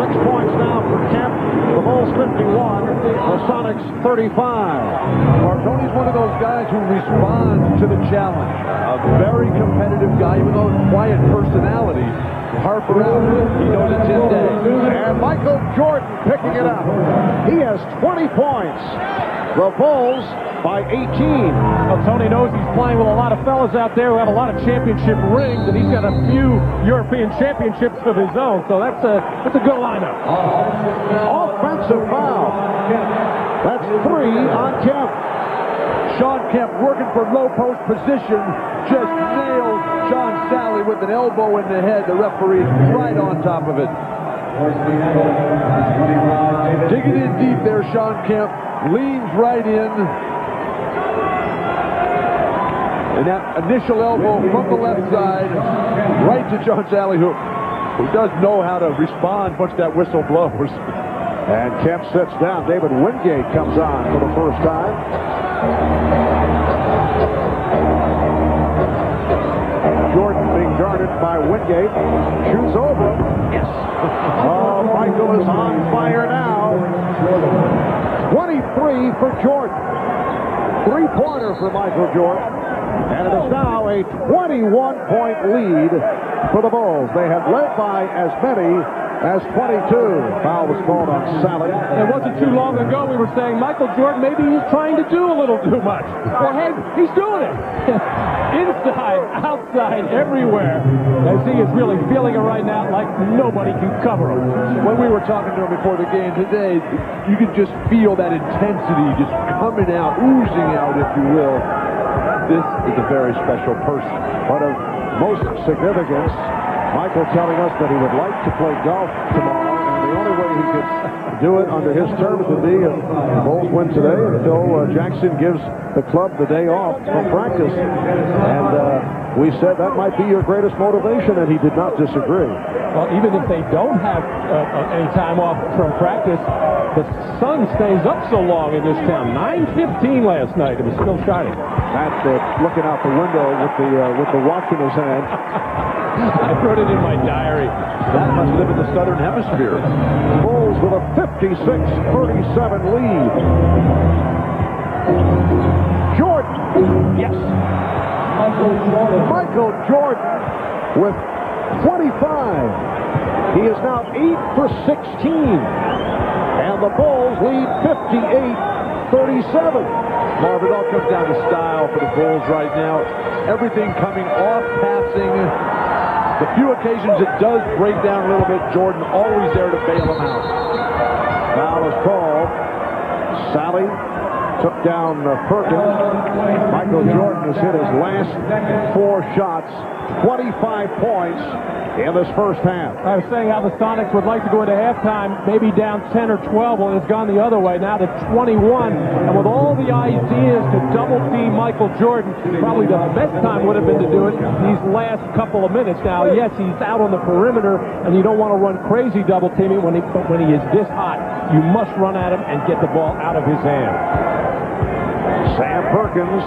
6 points now for Kemp. The Bulls 51, the Sonics 35. Tony's one of those guys who responds to the challenge. A very competitive guy, even though quiet personality. Harper out, he knows it's his day. And Michael Jordan picking it up. He has 20 points. The Bulls by 18. Well, Tony knows he's playing with a lot of fellas out there who have a lot of championship rings, and he's got a few European championships of his own, so that's a good lineup. Offensive foul. That's 3 on Kemp. Sean Kemp working for low post position, just nails John Sally with an elbow in the head. The referee's right on top of it. Digging in deep there, Sean Kemp leans right in. And that initial elbow from the left side, right to John Sally, who does know how to respond once that whistle blows. And Kemp sits down. David Wingate comes on for the first time. Jordan being guarded by Wingate. Shoots over. Yes. Oh, Michael is on fire now. 23 for Jordan. 3-pointer for Michael Jordan. And it is now a 21-point lead for the Bulls. They have led by as many as 22. Foul was called on Sally. It wasn't too long ago we were saying Michael Jordan, maybe he's trying to do a little too much. Well, hey, he's doing it. Inside, outside, everywhere. As he is really feeling it right now like nobody can cover him. When we were talking to him before the game today, you could just feel that intensity just coming out, oozing out, if you will. This is a very special person. But of most significance, Michael telling us that he would like to play golf tomorrow in the the only way he could do it under his terms would be if the Bulls win today until Jackson gives the club the day off from practice. And we said that might be your greatest motivation, and he did not disagree. Well, even if they don't have any time off from practice, the sun stays up so long in this town. 9:15 last night. It was still shining. Matt looking out the window with the watch in his hand. I wrote it in my diary. That must live in the southern hemisphere. Bulls with a 56-37 lead. Jordan. Yes. Michael Jordan with 25. He is now 8 for 16. And the Bulls lead 58-37. Marvin, it all comes down to style for the Bulls right now. Everything coming off, passing. The few occasions it does break down a little bit, Jordan always there to bail them out. Foul is called. Sally took down Perkins. Michael Jordan has hit his last 4 shots, 25 points in this first half. I was saying how the Sonics would like to go into halftime, maybe down 10 or 12 when it's gone the other way, now to 21. And with all the ideas to double team Michael Jordan, probably the best time would have been to do it these last couple of minutes. Now, yes, he's out on the perimeter, and you don't want to run crazy double teaming when he is this hot. You must run at him and get the ball out of his hand. Sam Perkins,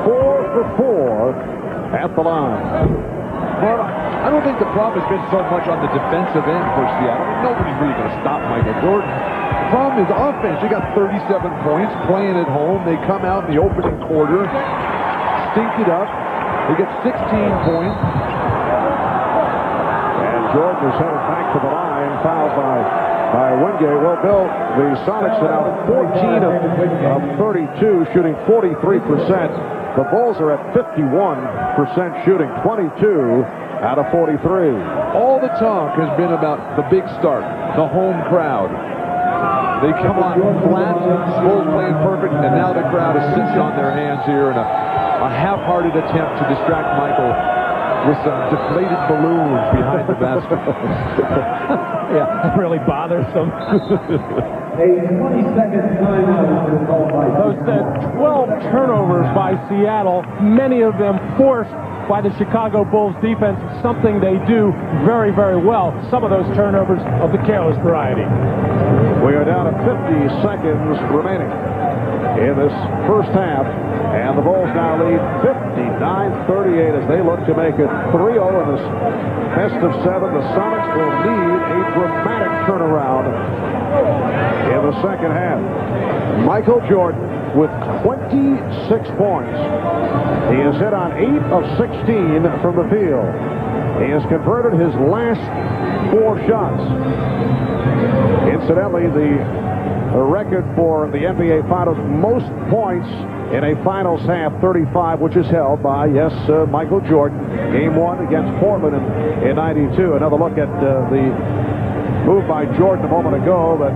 4 for 4 at the line. But I don't think the problem has been so much on the defensive end for Seattle. Nobody's really going to stop Michael Jordan. The problem is offense. They got 37 points playing at home. They come out in the opening quarter, stink it up. They get 16 points. And Jordan is headed back to the line, fouled by Wingate. Well, Bill, the Sonics are now 14 of 32, shooting 43%. The Bulls are at 51% shooting, 22 out of 43. All the talk has been about the big start, the home crowd. They come on flat, Bulls playing perfect, and now the crowd is sitting on their hands here in a half-hearted attempt to distract Michael with some deflated balloons behind the basket. Yeah, it really bothers them. A 20-second timeout is called by Those 12 turnovers by Seattle, many of them forced by the Chicago Bulls defense, something they do very, very well. Some of those turnovers of the careless variety. We are down to 50 seconds remaining in this first half, and the Bulls now lead 59-38 as they look to make it 3-0 in this best of 7. The Sonics will need a dramatic turnaround in the second half. Michael Jordan with 26 points. He has hit on 8 of 16 from the field. He has converted his last 4 shots. Incidentally, the record for the NBA Finals most points in a finals half, 35, which is held by, yes, Michael Jordan. Game 1 against Portland in 92. Another look at the move by Jordan a moment ago that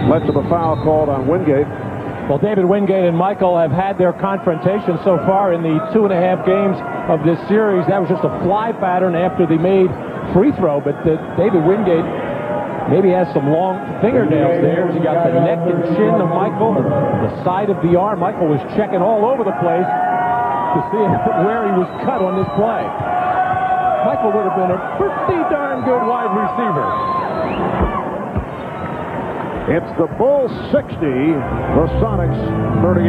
led to the foul called on Wingate. Well, David Wingate and Michael have had their confrontation so far in the 2.5 games of this series. That was just a fly pattern after the made free throw, but David Wingate maybe has some long fingernails there. He got the neck and chin of Michael, the side of the arm. Michael was checking all over the place to see where he was cut on this play. Michael would have been a pretty darn good wide receiver. It's the Bulls 60, the Sonics 38.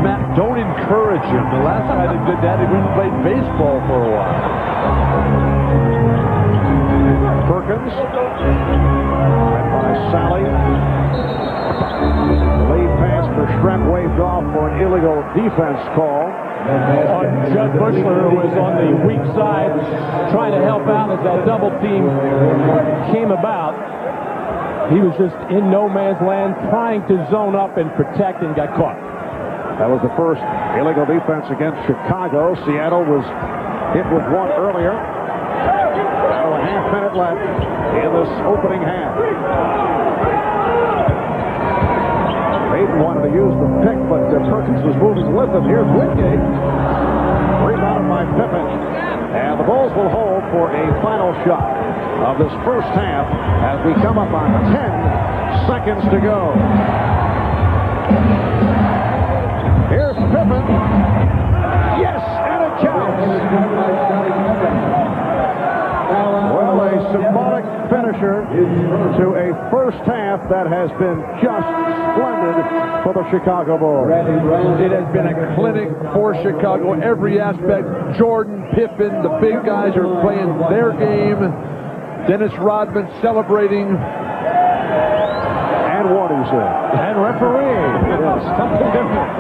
Matt, don't encourage him. The last guy that did that, he went and played baseball for a while. Perkins, right by Sally. The lead pass for Shrep waved off for an illegal defense call. Judd Bushler, who was on the weak side, trying to help out as that double team came about. He was just in no man's land, trying to zone up and protect, and got caught. That was the first illegal defense against Chicago. Seattle was hit with one earlier. Now a half minute left in this opening half. Hayden wanted to use the pick, but Perkins was moving with him. Here's Wingate. Rebounded by Pippen. And the Bulls will hold for a final shot. of this first half as we come up on 10 seconds to go. Here's Pippen. Yes, and it counts. Well, a symbolic finisher to a first half that has been just splendid for the Chicago Bulls. It has been a clinic for Chicago. Every aspect. Jordan, Pippen, the big guys are playing their game. Dennis Rodman celebrating. And warnings there. And referee. Yes. Something different.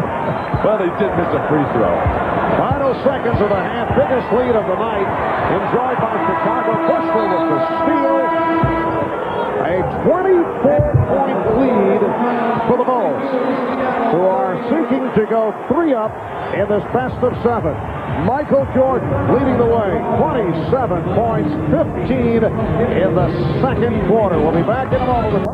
Well, they did miss a free throw. Final seconds of the half. Biggest lead of the night. Enjoyed by Chicago. Bushler with the steal. A 24-point lead for the Bulls, who are seeking to go 3 up in this best of 7. Michael Jordan leading the way, 27 points, 15 in the second quarter. We'll be back in a moment.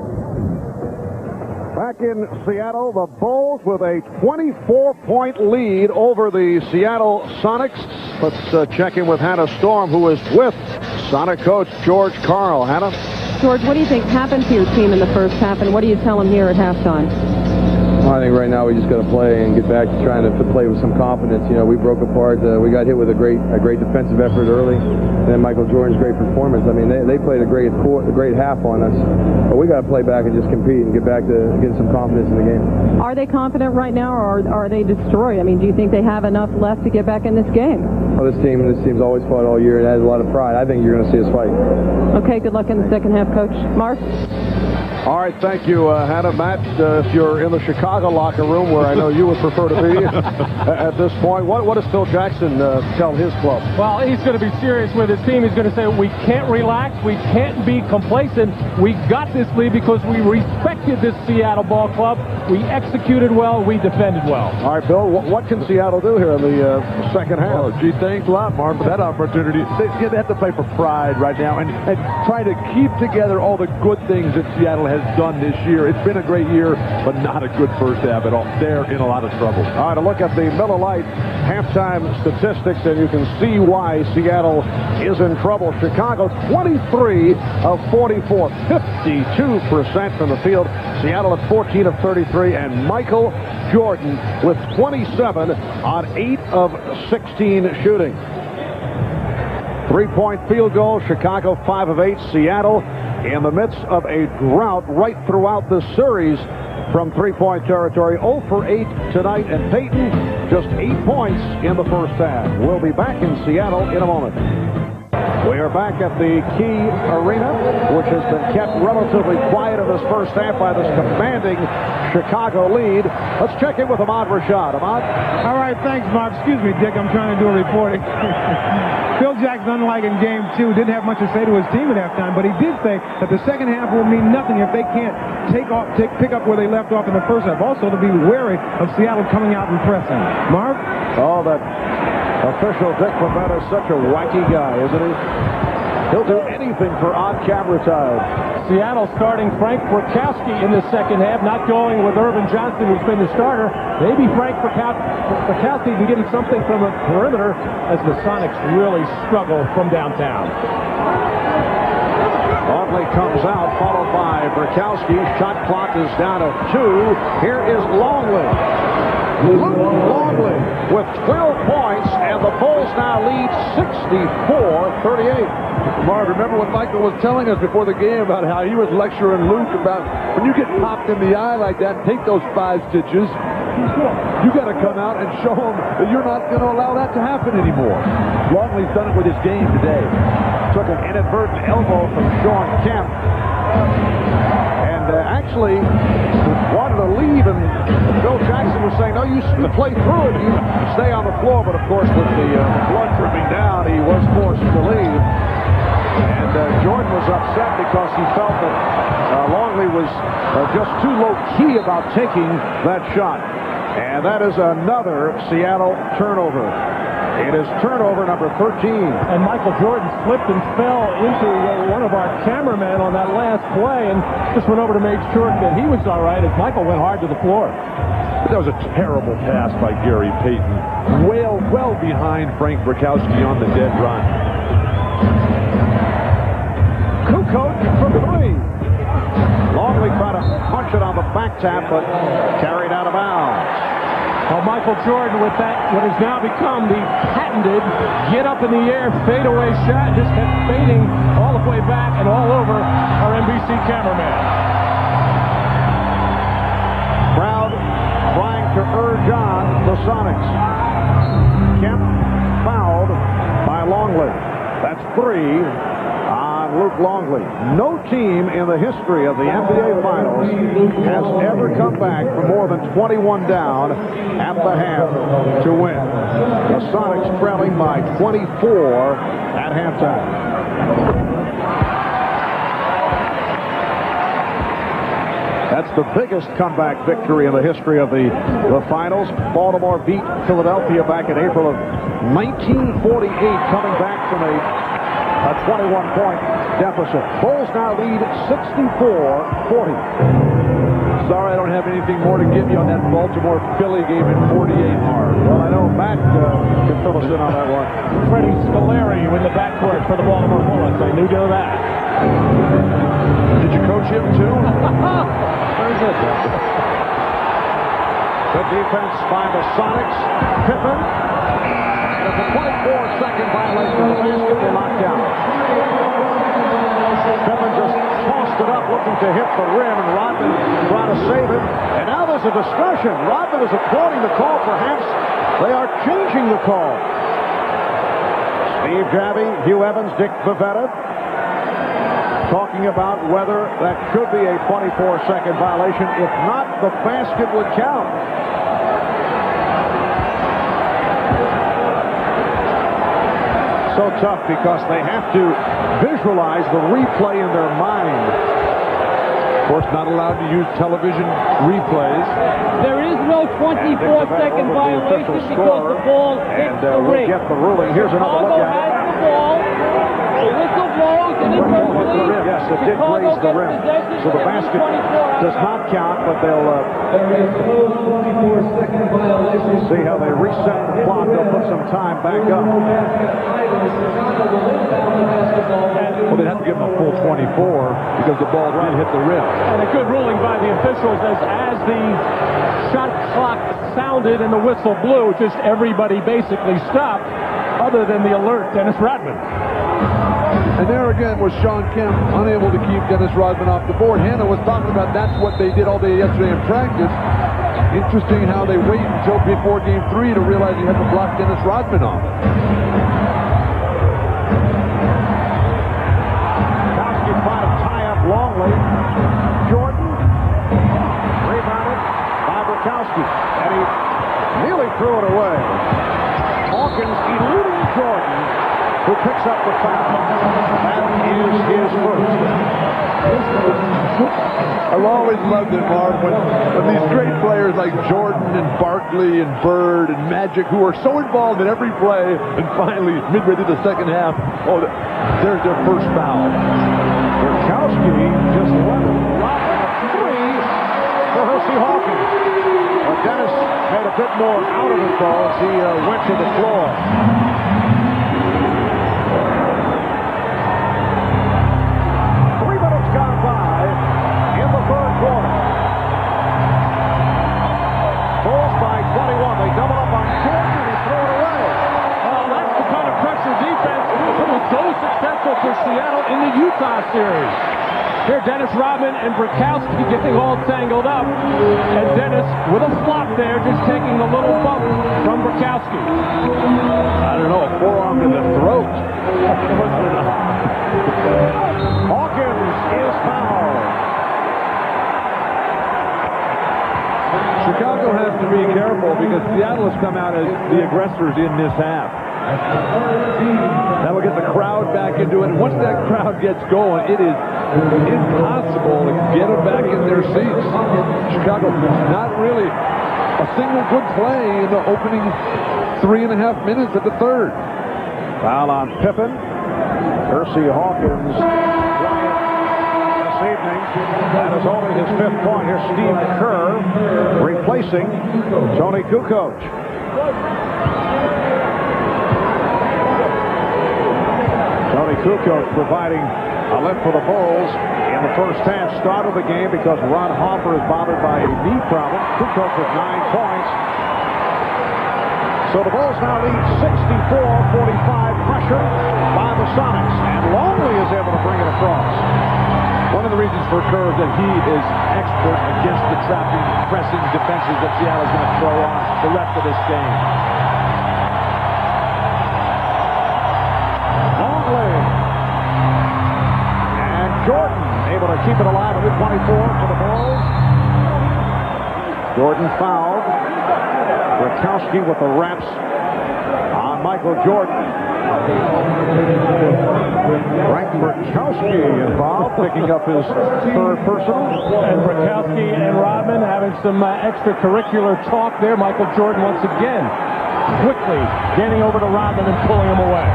Back in Seattle, the Bulls with a 24-point lead over the Seattle Sonics. Let's check in with Hannah Storm, who is with Sonic coach George Karl. Hannah? George, what do you think happened to your team in the first half, and what do you tell them here at halftime? I think right now we just got to play and get back to trying to play with some confidence. You know, we broke apart. We got hit with a great defensive effort early, and then Michael Jordan's great performance. I mean, they played a great half on us, but we got to play back and just compete and get back to getting some confidence in the game. Are they confident right now, or are they destroyed? I mean, do you think they have enough left to get back in this game? Well, this team's always fought all year and has a lot of pride. I think you're going to see us fight. Okay, good luck in the second half, Coach. Mark? All right, thank you, Hannah. Matt, if you're in the Chicago locker room, where I know you would prefer to be at this point, what does Phil Jackson tell his club? Well, he's going to be serious with his team. He's going to say, we can't relax. We can't be complacent. We got this lead because we respected this Seattle ball club. We executed well. We defended well. All right, Bill, what can Seattle do here in the second half? Oh, gee, thanks a lot, Mark, for that opportunity. They have to play for pride right now and try to keep together all the good things that Seattle has done this year. It's been a great year, but not a good first half at all. They're in a lot of trouble. All right, a look at the Miller Lite halftime statistics, and you can see why Seattle is in trouble. Chicago, 23 of 44, 52% from the field. Seattle at 14 of 33, and Michael Jordan with 27 on 8 of 16 shooting. 3-point field goal, Chicago 5 of 8. Seattle in the midst of a drought right throughout the series from 3-point territory. 0 for 8 tonight, and Peyton just 8 points in the first half. We'll be back in Seattle in a moment. We are back at the Key Arena, which has been kept relatively quiet in this first half by this commanding Chicago lead. Let's check in with Ahmad Rashad. Ahmad? All right, thanks, Mark. Excuse me, Dick. I'm trying to do a reporting. Phil Jackson, unlike in Game 2, didn't have much to say to his team at halftime, but he did say that the second half will mean nothing if they can't pick up where they left off in the first half. Also, to be wary of Seattle coming out and pressing. Mark? Oh, that official Dick Clement is such a wacky guy, isn't he? He'll do anything for on-camera time. Seattle starting Frank Brakowski in the second half, not going with Irvin Johnson, who's been the starter. Maybe Frank Brakowski can get him something from the perimeter as the Sonics really struggle from downtown. Longley comes out, followed by Brakowski. Shot clock is down to 2. Here is Longley. Luke Longley with 12 points, and the Bulls now lead 64-38. Mark, remember what Michael was telling us before the game about how he was lecturing Luke about when you get popped in the eye like that, take those 5 stitches. You got to come out and show them that you're not going to allow that to happen anymore. Longley's done it with his game today. Took an inadvertent elbow from Sean Kemp. And actually wanted to leave, and Phil Jackson was saying, no, you play through it. You stay on the floor. But, of course, with the blood dripping down, he was forced to leave. And Jordan was upset because he felt that Longley was just too low-key about taking that shot. And that is another Seattle turnover. It is turnover number 13. And Michael Jordan slipped and fell into one of our cameramen on that last play and just went over to make sure that he was all right as Michael went hard to the floor. That was a terrible pass by Gary Payton. Well behind Frank Brakowski on the dead run. Kukoc from three. Longley tried to punch it on the back tap, but carried out of bounds. Well, Michael Jordan with that, what has now become the patented get up in the air fadeaway shot, just kept fading all the way back and all over our NBC cameraman. Crowd trying to urge on the Sonics. Kemp fouled by Longley. That's 3 on Luke Longley. No team in the history of the NBA Finals has ever come back from more than 21 down at the half to win. The Sonics trailing by 24 at halftime. That's the biggest comeback victory in the history of the finals. Baltimore beat Philadelphia back in April of 1948, coming back from a 21-point deficit. Bulls now lead 64-40. Sorry, I don't have anything more to give you on that Baltimore-Philly game in 48, Marv. Well, I know Matt can fill us in on that one. Freddie Scolari in the backcourt for the Baltimore Bullets. I knew that. Did you coach him too? Good defense by the Sonics. Pippen. It's a 24-second violation of the basket. They knocked down. Pippen just tossed it up looking to hit the rim, and Rodman trying to save it. And now there's a discussion. Rodman is applauding the call. Perhaps they are changing the call. Steve Jabbie, Hugh Evans, Dick Bavetta talking about whether that could be a 24-second violation. If not, the basket would count. So tough because they have to visualize the replay in their mind. Of course, not allowed to use television replays. There is no 24-second violation because the ball hits the we'll ring. get the ruling. Here's another look at it. The ball, the whistle blows, and it goes clean. Yes, it did graze the rim. So the basket does not count, but they'll see how they reset the clock. They'll put some time back up. Well, they'd have to give them a full 24 because the ball did hit the rim. And a good ruling by the officials as the shot clock sounded and the whistle blew, just everybody basically stopped other than the alert Dennis Rodman. And there again was Sean Kemp unable to keep Dennis Rodman off the board. Hannah was talking about that's what they did all day yesterday in practice. Interesting how they wait until before Game 3 to realize you have to block Dennis Rodman off. Kowski trying to tie up Longley. Jordan rebounded by Bukowski, and he nearly threw it away. Hawkins eluding Jordan, who picks up the foul. That is his first. I've always loved it, Marv, when these great players like Jordan and Barkley and Bird and Magic, who are so involved in every play, and finally, midway through the second half, there's their first foul. Bukowski just left Rodman a three for Hersey Hawkins. But Dennis had a bit more out of it, though, as he went to the floor. 3 minutes gone by in the third quarter. Bulls by 21. They double up on Jordan and he threw it away. Well, that's the kind of pressure defense that was so successful for Seattle in the Utah series. Here, Dennis Rodman and Bukowski getting all tangled up. And Dennis, with a flop there, just taking a little bump from Bukowski. I don't know, a forearm to the throat. Hawkins is fouled. Chicago has to be careful because Seattle has come out as the aggressors in this half. That will get the crowd back into it. And once that crowd gets going, it is impossible to get them back in their seats. Chicago, not really a single good play in the opening 3.5 minutes of the third. Foul on Pippen. Hersey Hawkins this evening. That is only his 5th point. Here's Steve Kerr replacing Tony Kukoc. Tony Kukoc providing A lift for the Bulls in the first half. Start of the game because Ron Harper is bothered by a knee problem. Kukoc with 9 points. So the Bulls now lead 64-45, pressured by the Sonics. And Longley is able to bring it across. One of the reasons for Kerr is that he is expert against the trapping, pressing defenses that Seattle's going to throw on the rest of this game. Longley. And Jordan able to keep it alive at 24 for the Bulls. Jordan fouled. Rakowski with the wraps on Michael Jordan. Frank Rakowski involved, picking up his third personal. And Rakowski and Rodman having some extracurricular talk there. Michael Jordan once again quickly getting over to Rodman and pulling him away.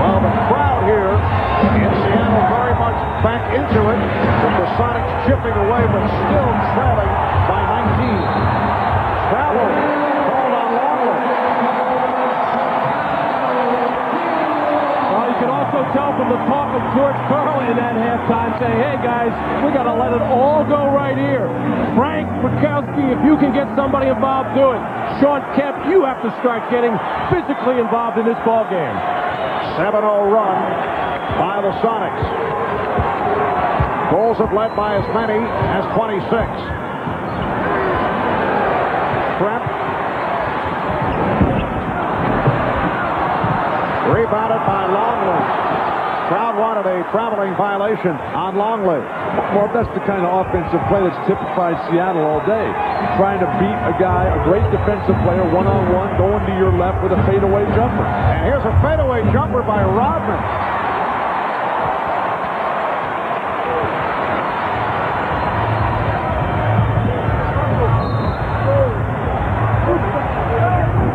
Well, the crowd here in Seattle very much back into it, with the Sonics chipping away but still trailing by 19. Travel called on Longley. Well, you can also tell from the talk of George Karl in that halftime saying, hey guys, we got to let it all go right here. Frank Rakowski, if you can get somebody involved, do it. Sean Kemp, you have to start getting physically involved in this ball game. 7-0 run by the Sonics. Bulls have led by as many as 26. Trent. Rebounded by Longley. Crowd wanted a traveling violation on Longley. Well, that's the kind of offensive play that's typified Seattle all day. Trying to beat a guy, a great defensive player, one-on-one, going to your left with a fadeaway jumper. And here's a fadeaway jumper by Rodman.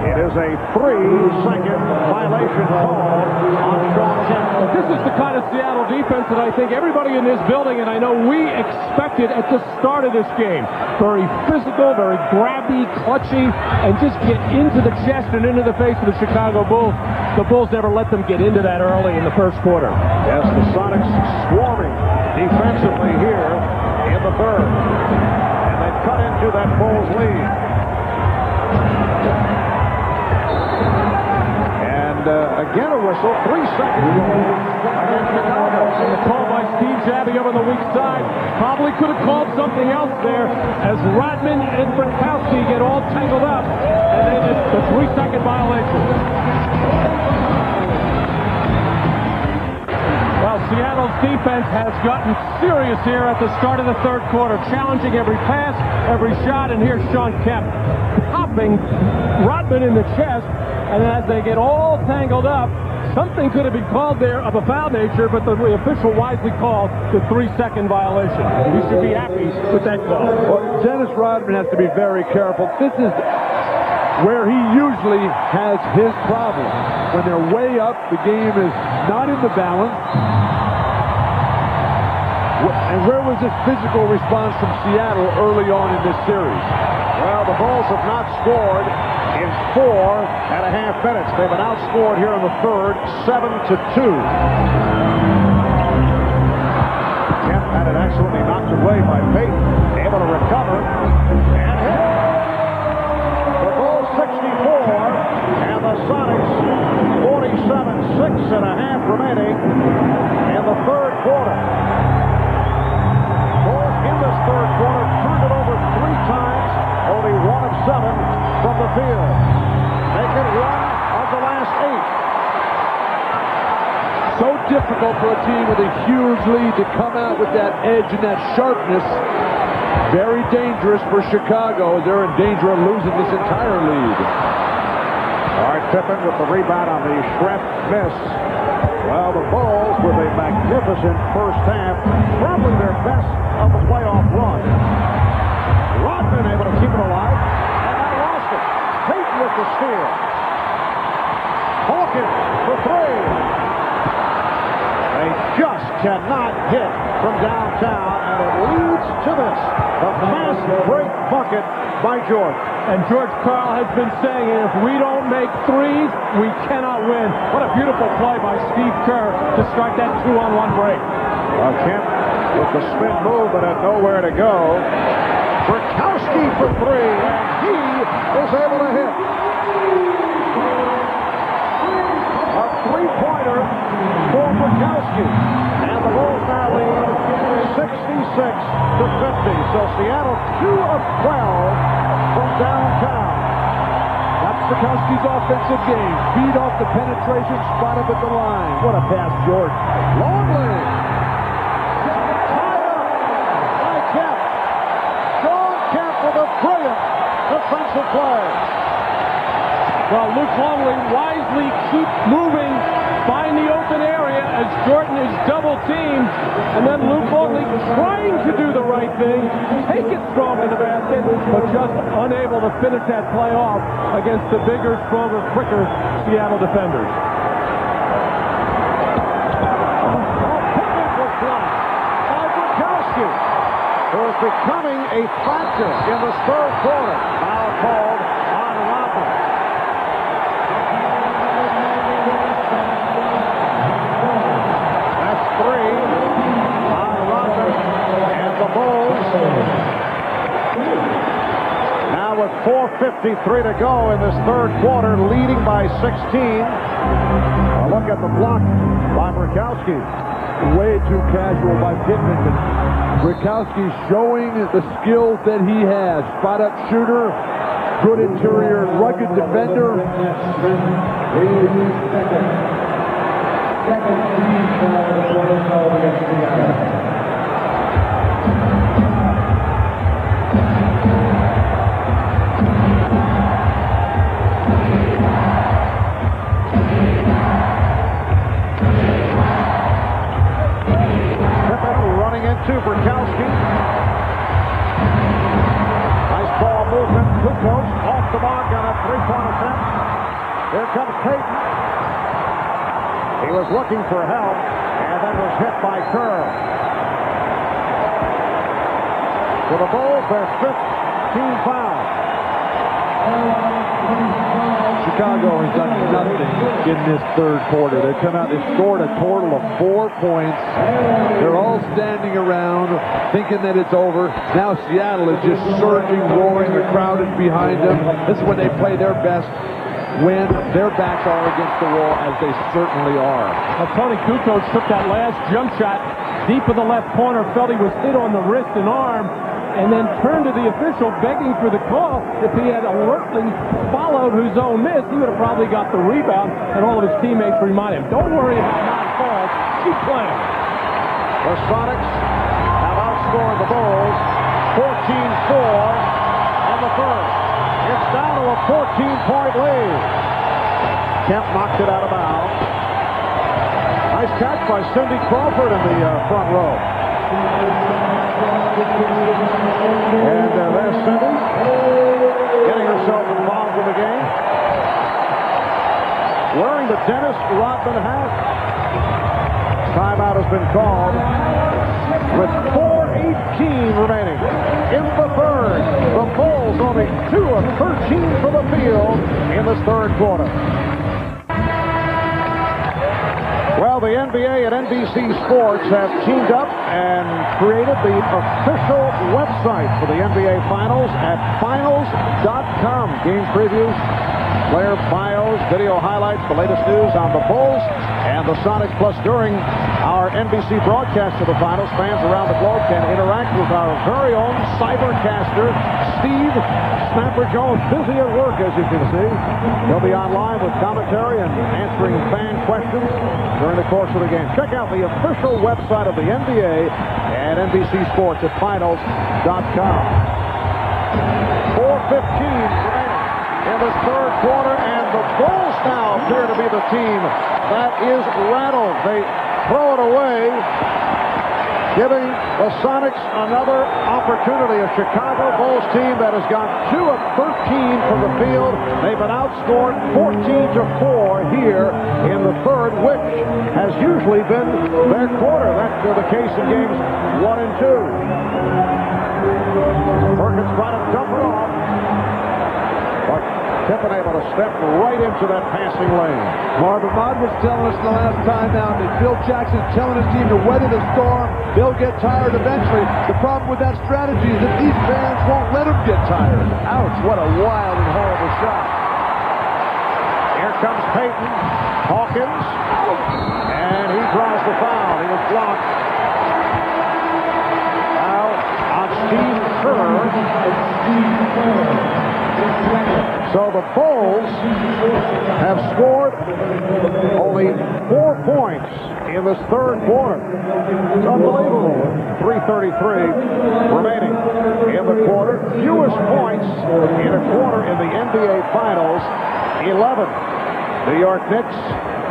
It is a 3-second violation called on Sean Kemp. This is the kind of Seattle defense that I think everybody in this building, and I know we expected at the start of this game. Very physical, very grabby, clutchy, and just get into the chest and into the face of the Chicago Bulls. The Bulls never let them get into that early in the first quarter. Yes, the Sonics swarming defensively here in the third. And they've cut into that Bulls lead. Again a whistle, 3 seconds against Chicago. And the call by Steve Jabbing over on the weak side probably could have called something else there as Rodman and Rakowski get all tangled up, and then it's the 3-second violation. Well, Seattle's defense has gotten serious here at the start of the third quarter, challenging every pass, every shot, and here's Sean Kemp popping Rodman in the chest. And as they get all tangled up, something could have been called there of a foul nature, but the official wisely called the 3-second violation. We should be happy with that call. Well, Dennis Rodman has to be very careful. This is where he usually has his problem. When they're way up, the game is not in the balance. And where was this physical response from Seattle early on in this series? Well, the Bulls have not scored in 4.5 minutes. They've been outscored here in the third, 7-2. Kemp had it excellently knocked away by Payton, able to recover and hit. The Bulls 64 and the Sonics 47. 6.5 remaining in the third quarter. Bulls in this third quarter turned it over 3 times. Only 1 of 7 from the field. Make it 1 of the last 8. So difficult for a team with a huge lead to come out with that edge and that sharpness. Very dangerous for Chicago as they're in danger of losing this entire lead. All right, Pippen with the rebound on the Schrempf miss. Well, the Bulls with a magnificent first half, probably their best of the playoff run. Rodman able to keep it alive, and I lost it. Payton with the steal. Hawkins for 3. They just cannot hit from downtown, and it leads to this. A fast break bucket by George. And George Karl has been saying, if we don't make threes, we cannot win. What a beautiful play by Steve Kerr to start that 2-on-1 break. Kemp with the spin move, but had nowhere to go. Brykowski for three, and he is able to hit. A three-pointer for Brykowski. And the Bulls now lead 66-50. So Seattle 2 of 12 from downtown. That's Brykowski's offensive game. Feed off the penetration, spot up at the line. What a pass, George. Longley. Tied up by Kemp. Sean Kemp with a brilliant defensive play. Well, Luke Longley wisely keeps moving, find the open area as Jordan is double teamed, and then Luke Longley trying to do the right thing, take it strong to the basket, but just unable to finish that play off against the bigger, stronger, quicker Seattle defenders. Picnic was blocked by Brykowski, who is becoming a factor in this third quarter. Foul called on Rodman. That's three on Rodman, and the Bulls now with 4:53 to go in this third quarter, leading by 16. A look at the block by Brykowski. Way too casual by Pittman. Brykowski showing the skills that he has. Spot-up shooter, good interior, rugged defender. To Brykowski. Nice ball movement. Kukoc off the mark on a three-point attempt. Here comes Payton. He was looking for help and then was hit by Kerr. For the Bulls, their fifth team foul. Chicago has done nothing in this third quarter. They come out, they scored a total of 4 points. They're all standing around thinking that it's over. Now Seattle is just surging, roaring. The crowd is behind them. This is when they play their best, when their backs are against the wall, as they certainly are. Now, Tony Kukoc took that last jump shot deep in the left corner, felt he was hit on the wrist and arm, and then turned to the official begging for the call. If he had alertly followed his own miss, he would have probably got the rebound, and all of his teammates remind him, don't worry about non-calls, keep playing. The Sonics have outscored the Bulls 14-4 in the first. It's down to a 14-point lead. Kemp knocked it out of bounds. Nice catch by Cindy Crawford in the front row. And there's Cindy getting herself involved in the game. Wearing the Dennis Rodman hat. Timeout has been called with 4:18 remaining in the third. The Bulls only 2 of 13 from the field in this third quarter. Well, the NBA and NBC Sports have teamed up and created the official website for the NBA Finals at finals.com. Game previews, player bios, video highlights, the latest news on the Bulls and the Sonics. Plus, during our NBC broadcast of the Finals, fans around the globe can interact with our very own cybercaster, Steve Snapper Jones. Busy at work, as you can see. He'll be online with commentary and answering fan questions during the course of the game. Check out the official website of the NBA and NBC Sports at finals.com. 4:15 remaining in this third quarter, and the Bulls now appear to be the team that is rattled. They throw it away, giving the Sonics another opportunity. A Chicago Bulls team that has gone 2 of 13 from the field. They've been outscored 14-4 here in the third, which has usually been their quarter. That's the case in games 1 and 2. Perkins trying to dump it off. But Pippen able to step right into that passing lane. Marvin Mott was telling us the last time out that Phil Jackson's telling his team to weather the storm. They'll get tired eventually. The problem with that strategy is that these fans won't let them get tired. Ouch, what a wild and horrible shot. Here comes Payton. Hawkins. And he draws the foul. He was blocked. Foul on Steve Kerr. So the Bulls have scored only 4 points in this third quarter. It's unbelievable. 3:33 remaining in the quarter. Fewest points in a quarter in the NBA Finals, 11. New York Knicks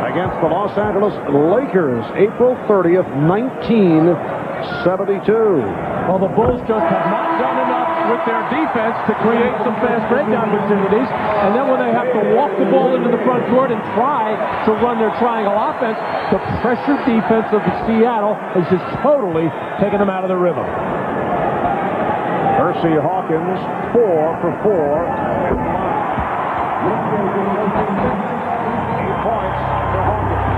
against the Los Angeles Lakers, April 30th, 1972. Well, the Bulls just have not done enough with their defense to create some fast break opportunities, and then when they have to walk the ball into the front court and try to run their triangle offense, the pressure defense of Seattle has just totally taken them out of the rhythm. Hersey Hawkins, 4 for 4. 8 points for Hawkins.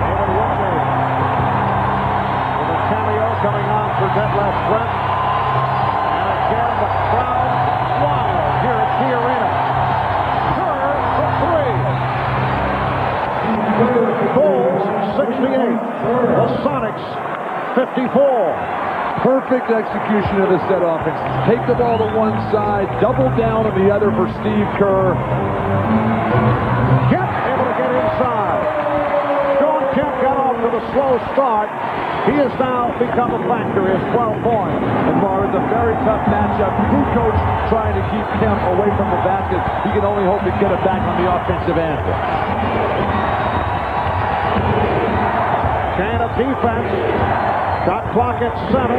David Whitney with a cameo coming on for Detlef Schrempf. And again, the crowd wild here at the arena. Kerr for 3. Bulls 68. The Sonics 54. Perfect execution of the set offense. Take the ball to one side, double down on the other for Steve Kerr. Kemp able to get inside. Sean Kemp got off to the slow start. He has now become a factor. He has 12 points. And Marvin, a very tough matchup. Good coach trying to keep Kemp away from the basket. He can only hope to get it back on the offensive end. Chain of defense. Shot clock at 7.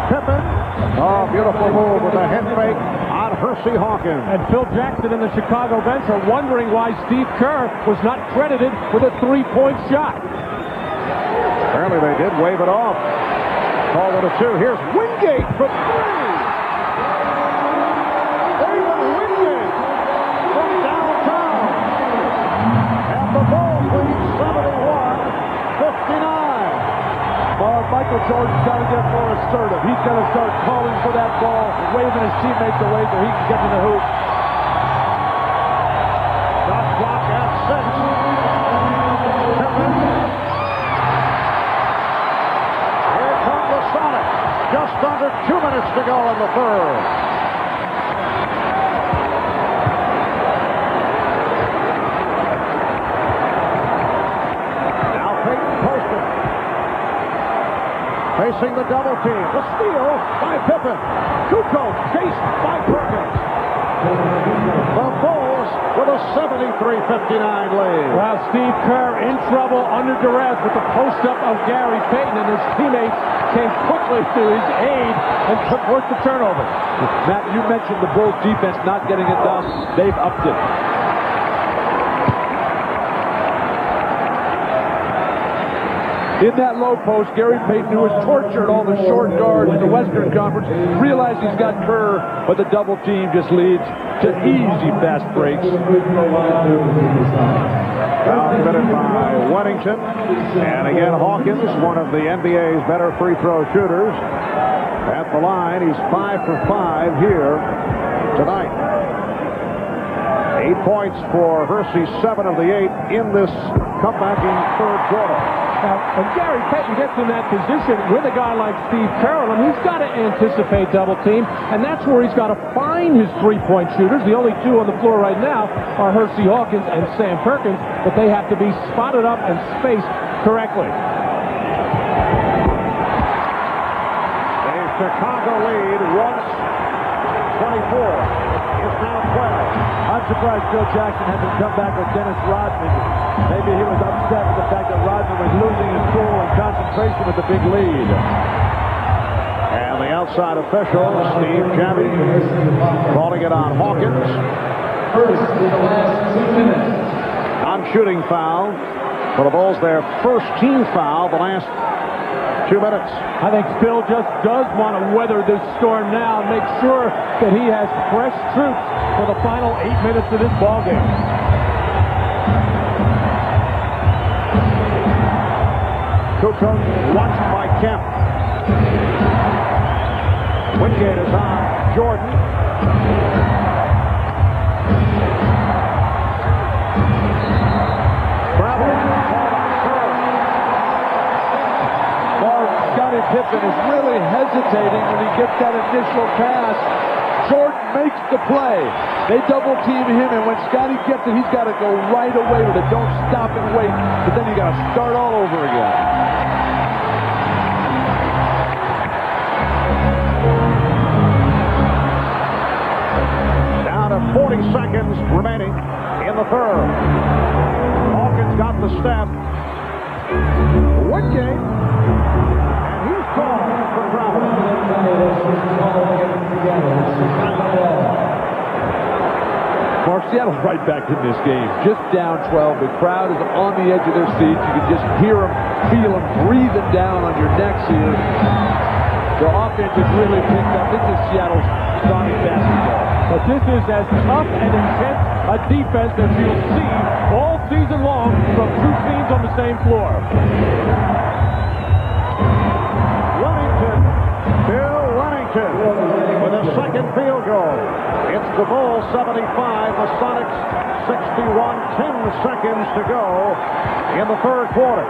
Pippen. Oh, beautiful move with a head fake on Hersey Hawkins. And Phil Jackson and the Chicago bench are wondering why Steve Kerr was not credited with a three-point shot. Apparently they did wave it off. Call it a 2. Here's Wingate for 3. David Wingate from downtown. And the Bulls lead 71-59. Michael Jordan's got to get more assertive. He's got to start calling for that ball, waving his teammates away so he can get to the hoop. Shot clock at 6. Pippen. Here come the Sonics. Just under 2 minutes to go in the third. Now Payton posted. Facing the double team. The steal by Pippen. Kukoc chased by Perkins. The Bulls with a 73-59 lead. Well, Steve Kerr in trouble under duress with the post-up of Gary Payton, and his teammates came quickly to his aid and forced the turnover. Matt, you mentioned the Bulls defense not getting it done. They've upped it. In that low post, Gary Payton, who has tortured all the short guards in the Western Conference, realized he's got Kerr, but the double team just leads to easy fast breaks. Foul committed by Weddington. And again, Hawkins, one of the NBA's better free throw shooters. At the line, he's 5 for 5 here tonight. 8 points for Hersey, 7 of the 8 in this comebacking third quarter. Now, when Gary Payton gets in that position with a guy like Steve Kerr, he's got to anticipate double team, and that's where he's got to find his three-point shooters. The only two on the floor right now are Hersey Hawkins and Sam Perkins, but they have to be spotted up and spaced correctly. A Chicago lead, 124. It's now 12. I'm surprised Phil Jackson hasn't come back with Dennis Rodman. Maybe he was upset with the fact that Rodman was losing his cool and concentration with the big lead. And the outside official, Steve Jammy, calling it on Hawkins. Non-shooting foul for the Bulls, their first team foul the last 2 minutes. I think Phil just does want to weather this storm now and make sure that he has fresh troops for the final 8 minutes of this ball game. Kukoc watched by Kemp. Wingate is on Jordan. Scottie Pippen is really hesitating when he gets that initial pass. Jordan makes the play. They double team him, and when Scottie gets it, he's got to go right away with it. Don't stop and wait, but then you got to start all over again. Down to 40 seconds remaining in the third. Hawkins got the step. Wingate. Mark, Seattle's right back in this game. Just down 12. The crowd is on the edge of their seats. You can just hear them, feel them breathing down on your necks here. The offense has really picked up. This is Seattle's Sonic basketball. But this is as tough and intense a defense as you'll see all season long from two teams on the same floor. With a second field goal. It's the Bulls 75, the Sonics 61, 10 seconds to go in the third quarter.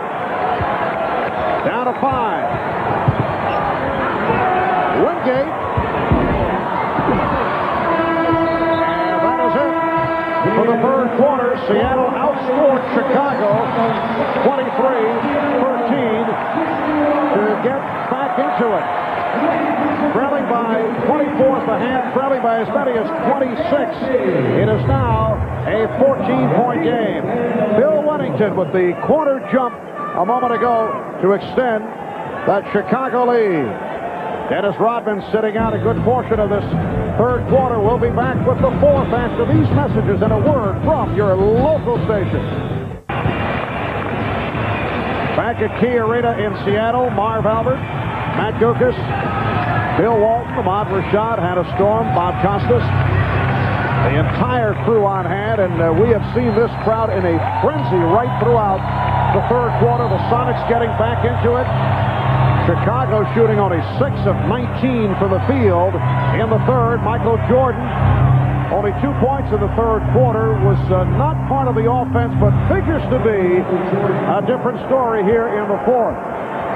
Down to 5. Wingate. And that is it for the third quarter. Seattle outscored Chicago 23-13 to get back into it. Trailing by 24 at the half, trailing by as many as 26. It is now a 14-point game. Bill Wennington with the corner jump a moment ago to extend that Chicago lead. Dennis Rodman sitting out a good portion of this third quarter. We'll be back with the fourth after these messages and a word from your local station. Back at Key Arena in Seattle, Marv Albert, Matt Guokas, Bill Walton, Ahmad Rashad, Hannah Storm, Bob Costas, the entire crew on hand, and we have seen this crowd in a frenzy right throughout the third quarter. The Sonics getting back into it. Chicago shooting only 6 of 19 from the field in the third. Michael Jordan, only 2 points in the third quarter, was not part of the offense, but figures to be a different story here in the fourth.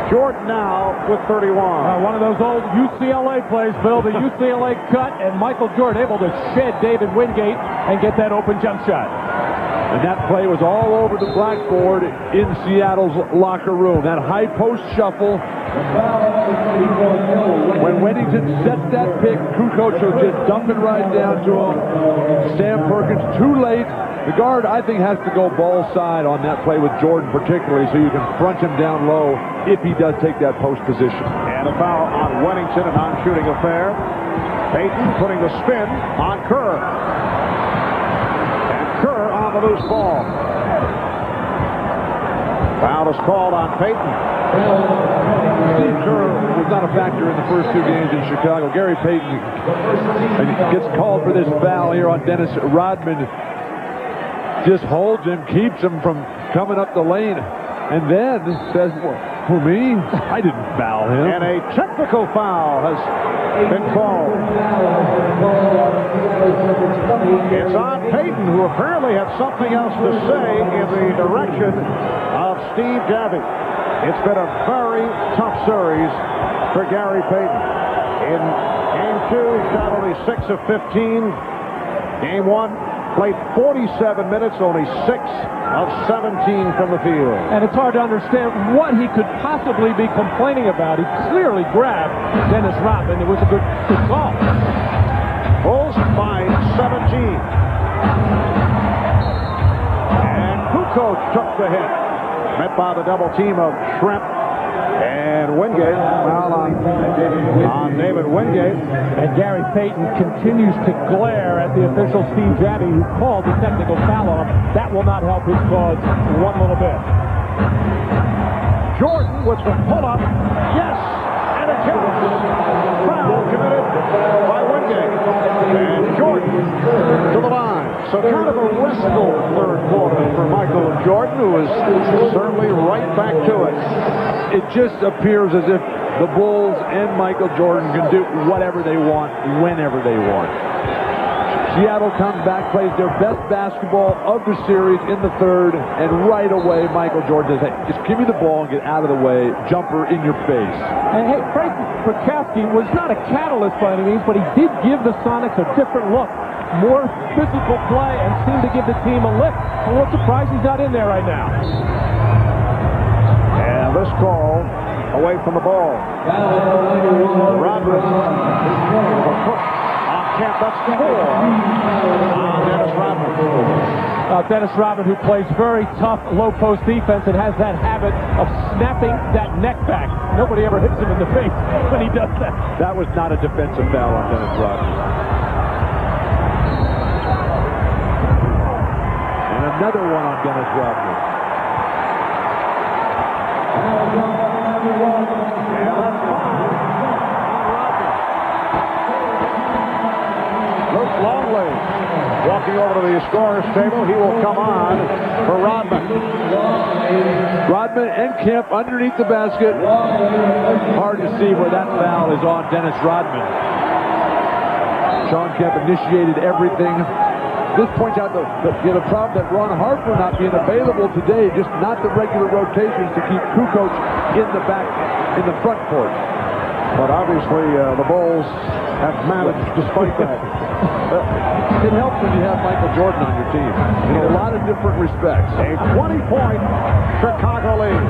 Jordan now with 31. One of those old UCLA plays, Bill. The UCLA cut, and Michael Jordan able to shed David Wingate and get that open jump shot. And that play was all over the blackboard in Seattle's locker room. That high post shuffle. When Wennington sets that pick, Kukoc will just dump it right down to him. Sam Perkins too late. The guard, I think, has to go ball side on that play with Jordan particularly, so you can front him down low if he does take that post position. And a foul on Wennington, a non-shooting affair. Payton putting the spin on Kerr. And Kerr on the loose ball. Foul is called on Payton. Steve Kerr was not a factor in the first 2 games in Chicago. Gary Payton gets called for this foul here on Dennis Rodman. Just holds him, keeps him from coming up the lane, and then says, who, me? I didn't foul him. And a technical foul has been called. It's on Payton, who apparently had something else to say in the direction of Steve Javie. It's been a very tough series for Gary Payton. In Game 2, he shot only 6 of 15. Game 1, played 47 minutes, only 6 of 17 from the field. And it's hard to understand what he could possibly be complaining about. He clearly grabbed Dennis Rodman. It was a good call. Bulls by 17. And Kukoc took the hit. Met by the double team of Shrimp and Wingate. Foul on David Wingate. And Gary Payton continues to glare at the official Steve Javie, who called the technical foul on him. That will not help his cause one little bit. Jordan with the pull-up. Yes, and a kick. Foul committed by Wingate. And Jordan to the line. So kind of a restful third quarter for Michael Jordan, who is certainly right back to it. It just appears as if the Bulls and Michael Jordan can do whatever they want, whenever they want. Seattle comes back, plays their best basketball of the series in the third, and right away Michael Jordan says, hey, just give me the ball and get out of the way. Jumper in your face. And hey, Frank Bukowski was not a catalyst by any means, but he did give the Sonics a different look. More physical play and seemed to give the team a lift. I'm a little surprised he's not in there right now. And this call away from the ball. Rodman. Kemp, that's 4 on Dennis Rodman. Dennis Rodman, who plays very tough low-post defense and has that habit of snapping that neck back. Nobody ever hits him in the face when he does that. That was not a defensive foul on Dennis Rodman. And another one on Dennis Rodman. Longley walking over to the scorer's table. He will come on for Rodman. Rodman and Kemp underneath the basket. Hard to see where that foul is on Dennis Rodman. Sean Kemp initiated everything. This points out the problem that Ron Harper not being available today, just not the regular rotations to keep Kukoc in the front court. But obviously the Bulls have managed despite that. It helps when you have Michael Jordan on your team in a lot of different respects. A 20-point Chicago lead.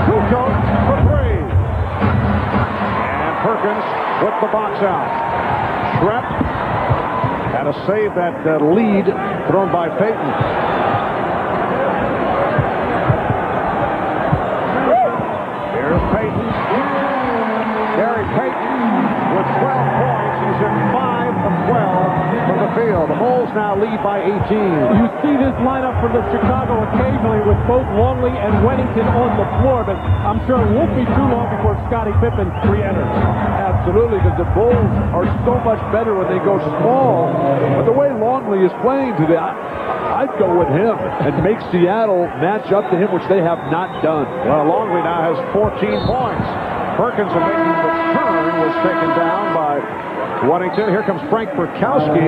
Kukoc for 3. And Perkins with the box out. Shrep had to save that lead thrown by Payton. Here's Payton. Gary Payton with 12 points. He's in 5 of 12 from the field. The Bulls now lead by 18. You see this lineup from the Chicago occasionally with both Longley and Wennington on the floor, but I'm sure it won't be too long before Scottie Pippen re-enters. Absolutely, because the Bulls are so much better when they go small. But the way Longley is playing today, I'd go with him and make Seattle match up to him, which they have not done. Well, Longley now has 14 points. Perkins, making the turn, was taken down by Wennington. Here comes Frank Bukowski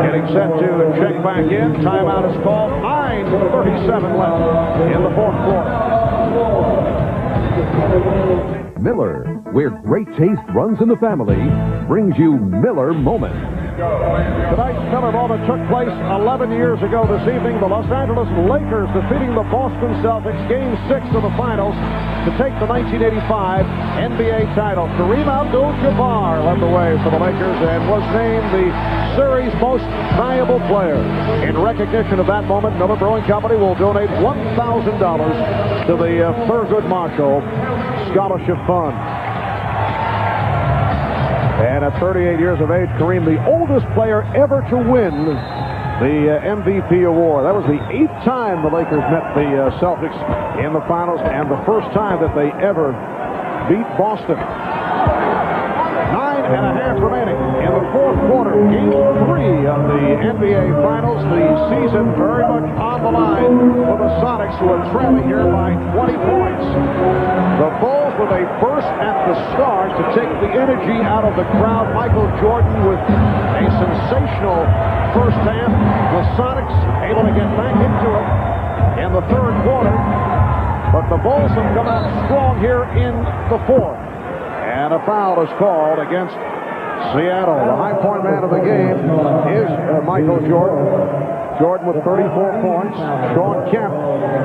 getting set to check back in. Timeout is called. 9:37 left in the fourth quarter. Miller, where great taste runs in the family, brings you Miller Moments. Tonight's Miller Moment took place 11 years ago this evening. The Los Angeles Lakers defeating the Boston Celtics, Game 6 of the finals, to take the 1985 NBA title. Kareem Abdul-Jabbar led the way for the Lakers and was named the series' most valuable player. In recognition of that moment, Miller Brewing Company will donate $1,000 to the Thurgood Marshall Scholarship Fund. And at 38 years of age, Kareem, the oldest player ever to win the MVP award. That was the 8th time the Lakers met the Celtics in the finals, and the first time that they ever beat Boston. 9.5 remaining in the fourth quarter. Game 3 of the NBA Finals. The season very much on the line for the Sonics, who are trailing here by 20 points. The Bulls with a burst at the start to take the energy out of the crowd. Michael Jordan with a sensational first half. The Sonics able to get back into it in the third quarter. But the Bulls have come out strong here in the fourth. And a foul is called against Seattle. The high point man of the game is Michael Jordan. Jordan with 34 points. Sean Kemp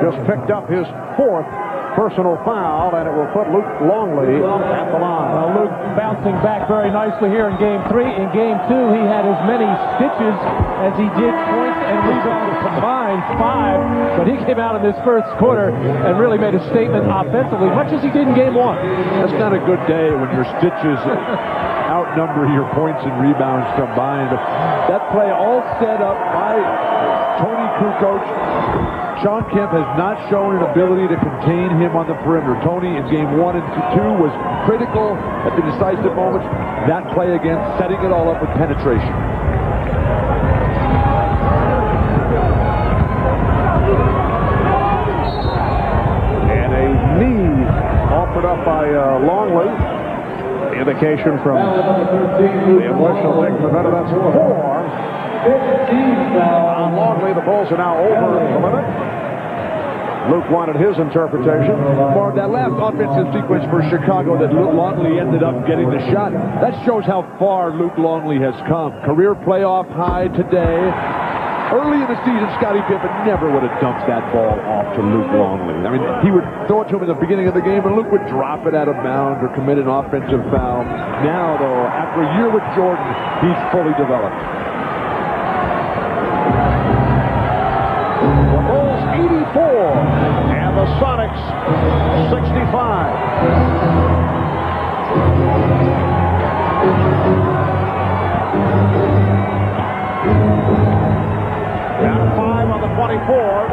just picked up his 4th personal foul, and it will put Luke Longley at the line. Well, Luke bouncing back very nicely here in Game 3. In Game 2, he had as many stitches as he did points and rebounds combined, 5. But he came out in this first quarter and really made a statement offensively, much as he did in Game 1. That's not a good day when your stitches outnumber your points and rebounds combined. That play all set up by Tony Kukoc, Sean Kemp has not shown an ability to contain him on the perimeter. Tony in game 1 and 2 was critical at the decisive moments. That play again, setting it all up with penetration. And a knee offered up by Longley. Indication from the official taking the better. That's 4. On Longley, the Bulls are now over the limit. Luke wanted his interpretation. Marv, that last offensive sequence for Chicago that Luke Longley ended up getting the shot, that shows how far Luke Longley has come. Career playoff high today. Early in the season, Scottie Pippen never would have dumped that ball off to Luke Longley. I mean, he would throw it to him in the beginning of the game, and Luke would drop it out of bounds or commit an offensive foul. Now, though, after a year with Jordan, he's fully developed. The Bulls 84 and the Sonics 65. Down to 5 on the 24.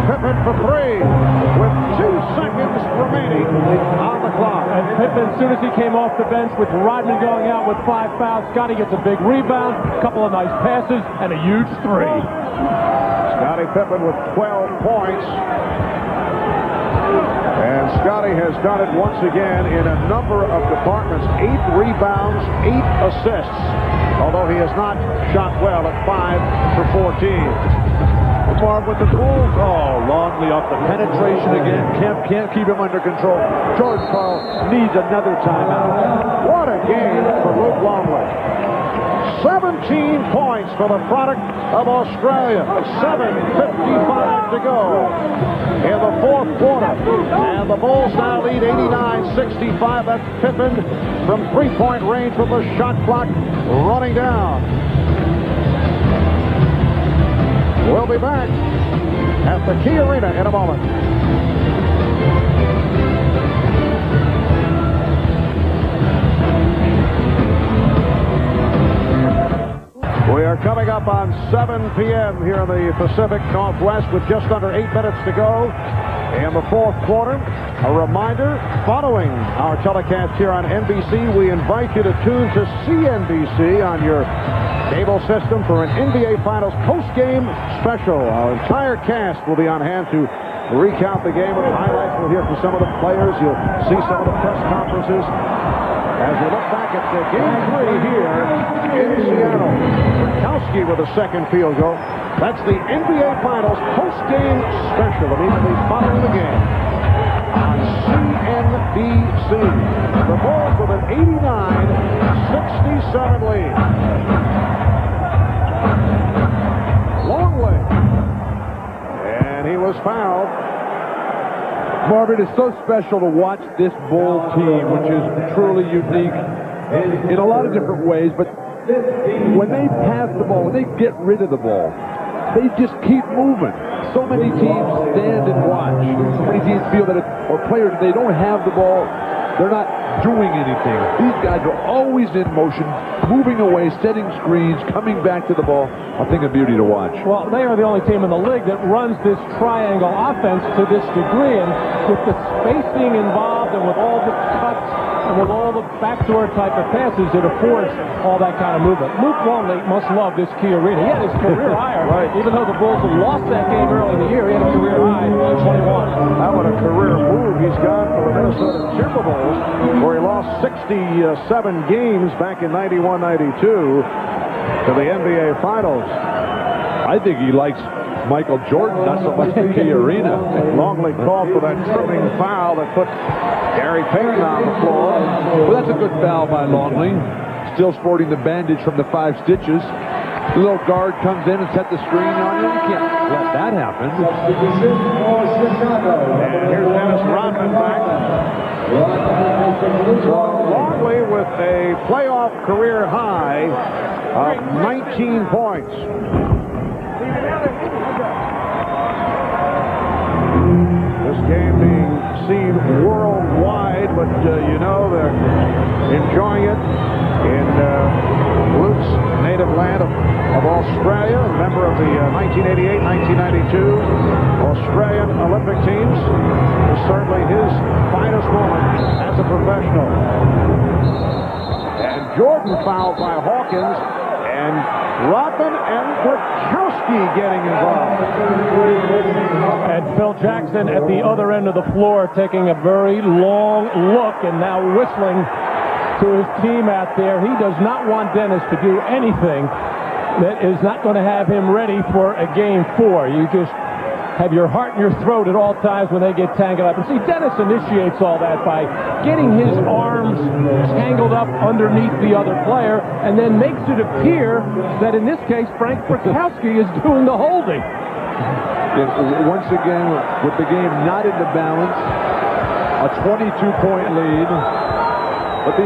Pippen for 3 with 2 seconds remaining on the clock. And Pippen, as soon as he came off the bench with Rodman going out with 5 fouls, Scottie gets a big rebound, a couple of nice passes, and a huge 3. Scottie Pippen with 12 points. And Scottie has done it once again in a number of departments. 8 rebounds, 8 assists. Although he has not shot well at 5 for 14. Marv with the Bulls. Oh, Longley off the penetration again. Kemp can't keep him under control. George Karl needs another timeout. What a game for Luke Longley. 17 points for the product of Australia. 7:55 to go in the 4th quarter. And the Bulls now lead 89-65. That's Pippen from 3-point range with the shot clock running down. We'll be back at the Key Arena in a moment. We are coming up on 7 p.m. here in the Pacific Northwest with just under 8 minutes to go in the 4th quarter. A reminder, following our telecast here on NBC, we invite you to tune to CNBC on your cable system for an NBA Finals post-game special. Our entire cast will be on hand to recount the game with highlights. We'll hear from some of the players. You'll see some of the press conferences as we look back at Game 3 here in Seattle. Kowski with a second field goal. That's the NBA Finals post-game special immediately following the game on CNBC. The Bulls with an 89-67 lead. Longley. And he was fouled. Marvin, it's so special to watch this Bull team, which is truly unique in a lot of different ways, but when they pass the ball, when they get rid of the ball, they just keep moving. So many teams stand and watch. So many teams feel that or players, they don't have the ball, they're not doing anything. These guys are always in motion, moving away, setting screens, coming back to the ball. A thing of beauty to watch. Well, they are the only team in the league that runs this triangle offense to this degree, and with the spacing involved and with all the cuts and with all the backdoor type of passes, it affords all that kind of movement. Luke Longley must love this Key Arena. He had his career high, right? Even though the Bulls had lost that game early in the year, he had a career high of 21. How about a career move he's got for the Minnesota Timberwolves, where he lost 67 games back in 91-92 to the NBA Finals. I think he likes Michael Jordan, not so much the Key Arena. Longley called for that tripping foul that put Gary Payton on the floor. Well, that's a good foul by Longley. Still sporting the bandage from the 5 stitches. The little guard comes in and sets the screen on you. You can't let that happen. And here's Dennis Rodman back. Longley with a playoff career high of 19 points. This game being seen worldwide, but you know they're enjoying it in Luke's native land of Australia, a member of the 1988-1992 Australian Olympic teams. It was certainly his finest moment as a professional. And Jordan fouled by Hawkins, and Rodman and Burkowski getting involved. And Phil Jackson at the other end of the floor taking a very long look and now whistling to his team out there. He does not want Dennis to do anything that is not going to have him ready for a game 4. You just have your heart in your throat at all times when they get tangled up. And see, Dennis initiates all that by getting his arms tangled up underneath the other player and then makes it appear that in this case Frank Burkowski is doing the holding. Once again, with the game not into balance, a 22-point lead. But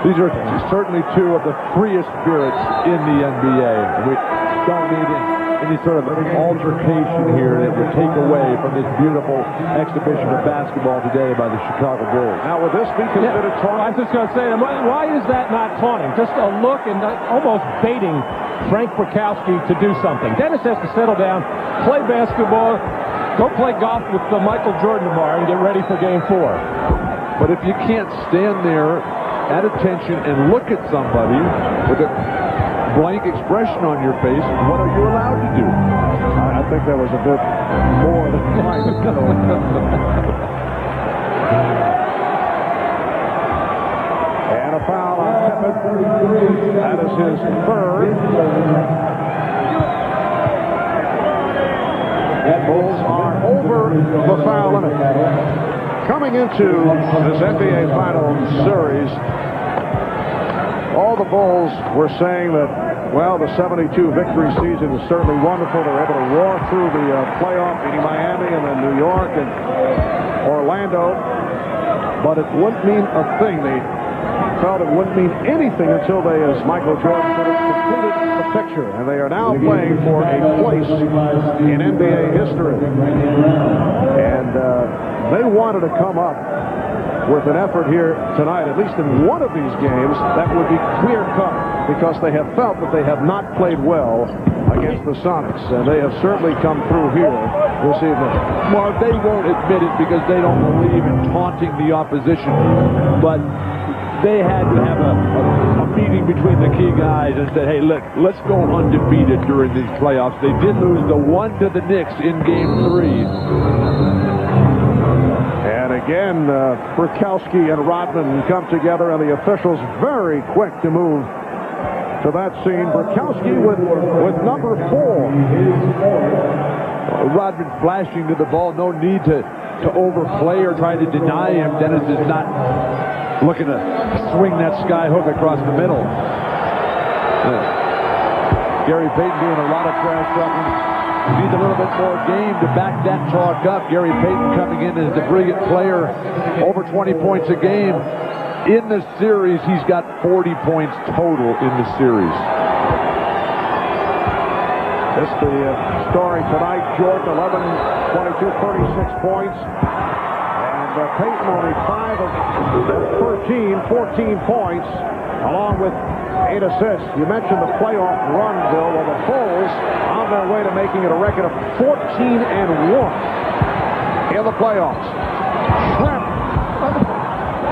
these are certainly two of the freest spirits in the NBA. We don't need any sort of altercation here that would take away from this beautiful exhibition of basketball today by the Chicago Bulls. Now, would this be considered taunting? I was just going to say, why is that not taunting? Just a look and almost baiting Frank Burkowski to do something. Dennis has to settle down, play basketball, go play golf with Michael Jordan tomorrow and get ready for Game 4. But if you can't stand there at attention and look at somebody with a blank expression on your face, what are you allowed to do? I think that was a bit more than right. And a foul on Pippen. That is his third. Bulls are over the foul limit. Coming into this NBA Finals series, all the Bulls were saying that, well, the 72 victory season is certainly wonderful. They're able to roar through the playoff, beating Miami and then New York and Orlando. But it wouldn't mean a thing. They felt it wouldn't mean anything until they, as Michael Jordan put it, completed the picture. And they are now playing for a place in NBA history. And they wanted to come up with an effort here tonight, at least in one of these games, that would be clear-cut, because they have felt that they have not played well against the Sonics, and they have certainly come through here this evening. Well, they won't admit it because they don't believe in taunting the opposition, but they had to have a meeting between the key guys and said, hey, look, let's go undefeated during these playoffs. They did lose the one to the Knicks in Game 3. And again, Burkowski and Rodman come together, and the officials very quick to move to that scene. Burkowski with number 4. Rodman flashing to the ball. No need to overplay or try to deny him. Dennis is not looking to swing that sky hook across the middle. Gary Payton doing a lot of trash talking. Needs a little bit more game to back that talk up. Gary Payton coming in as the brilliant player, over 20 points a game. In the series, he's got 40 points total in the series. This is the story tonight. Jordan, 11, 22, 36 points. And Payton only 5 of 13, 14 points, along with 8 assists. You mentioned the playoff run, Bill. Well, the Bulls on their way to making it a record of 14-1 in the playoffs.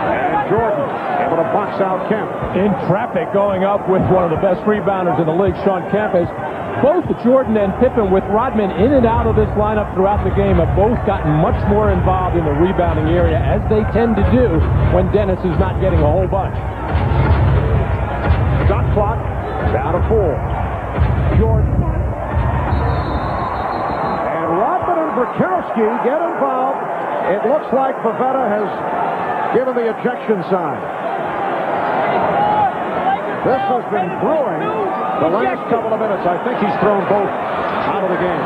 And Jordan able to box out Kemp. In traffic, going up with one of the best rebounders in the league, Sean Kemp. Has both Jordan and Pippen, with Rodman in and out of this lineup throughout the game, have both gotten much more involved in the rebounding area, as they tend to do when Dennis is not getting a whole bunch. Shot clock down to 4. Jordan. And Rodman and Burkowski get involved. It looks like Pavetta has given the ejection sign. This has been brewing the last couple of minutes. I think he's thrown both out of the game.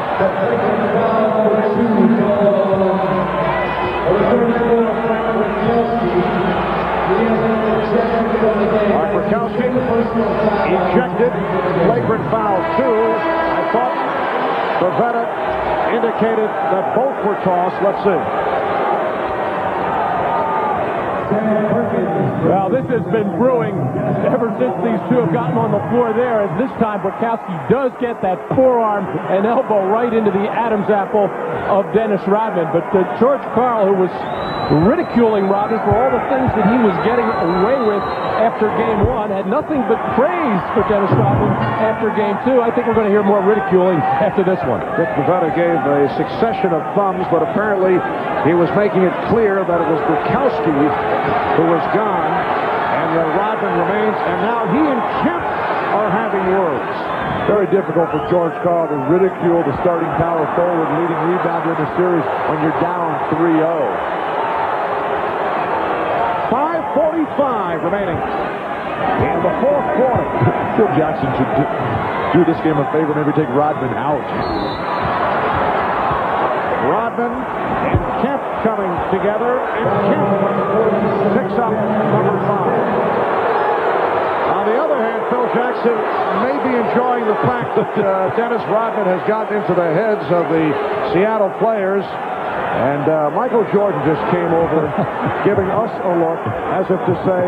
Mark Burkowski ejected. Flagrant foul 2. I thought Pavetta indicated that both were tossed. Let's see. Well, this has been brewing ever since these two have gotten on the floor there. And this time, Bukowski does get that forearm and elbow right into the Adam's apple of Dennis Rodman. But George Karl, who was ridiculing Rodman for all the things that he was getting away with after Game 1, had nothing but praise for Dennis Rodman after Game 2. I think we're going to hear more ridiculing after this one. Dick Bavetta gave a succession of thumbs, but apparently he was making it clear that it was Bukowski who was gone, and Rodman remains, and now he and Kemp are having words. Very difficult for George Karl to ridicule the starting power forward, leading rebounder in the series when you're down 3-0. 5:45 remaining in the fourth quarter. Phil Jackson should do this game a favor, maybe take Rodman out. Rodman and Kemp coming together, and Kemp picks up number 5. On the other hand, Phil Jackson may be enjoying the fact that Dennis Rodman has gotten into the heads of the Seattle players. And Michael Jordan just came over, giving us a look as if to say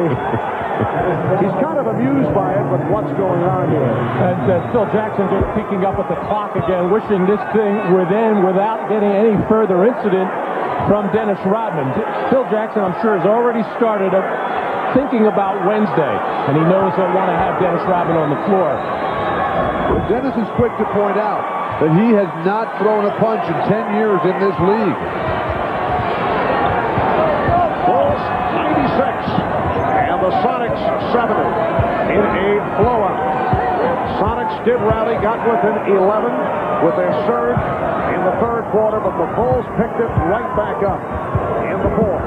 he's kind of amused by it, but what's going on here? And Phil Jackson just peeking up at the clock again, wishing this thing would end without getting any further incident from Dennis Rodman. Phil Jackson, I'm sure, has already started thinking about Wednesday, and he knows he'll want to have Dennis Rodman on the floor. Well, Dennis is quick to point out that he has not thrown a punch in 10 years in this league. Bulls 96 and the Sonics 70 in a blowout. Sonics did rally, got within 11 with their surge in the third quarter, but the Bulls picked it right back up in the fourth.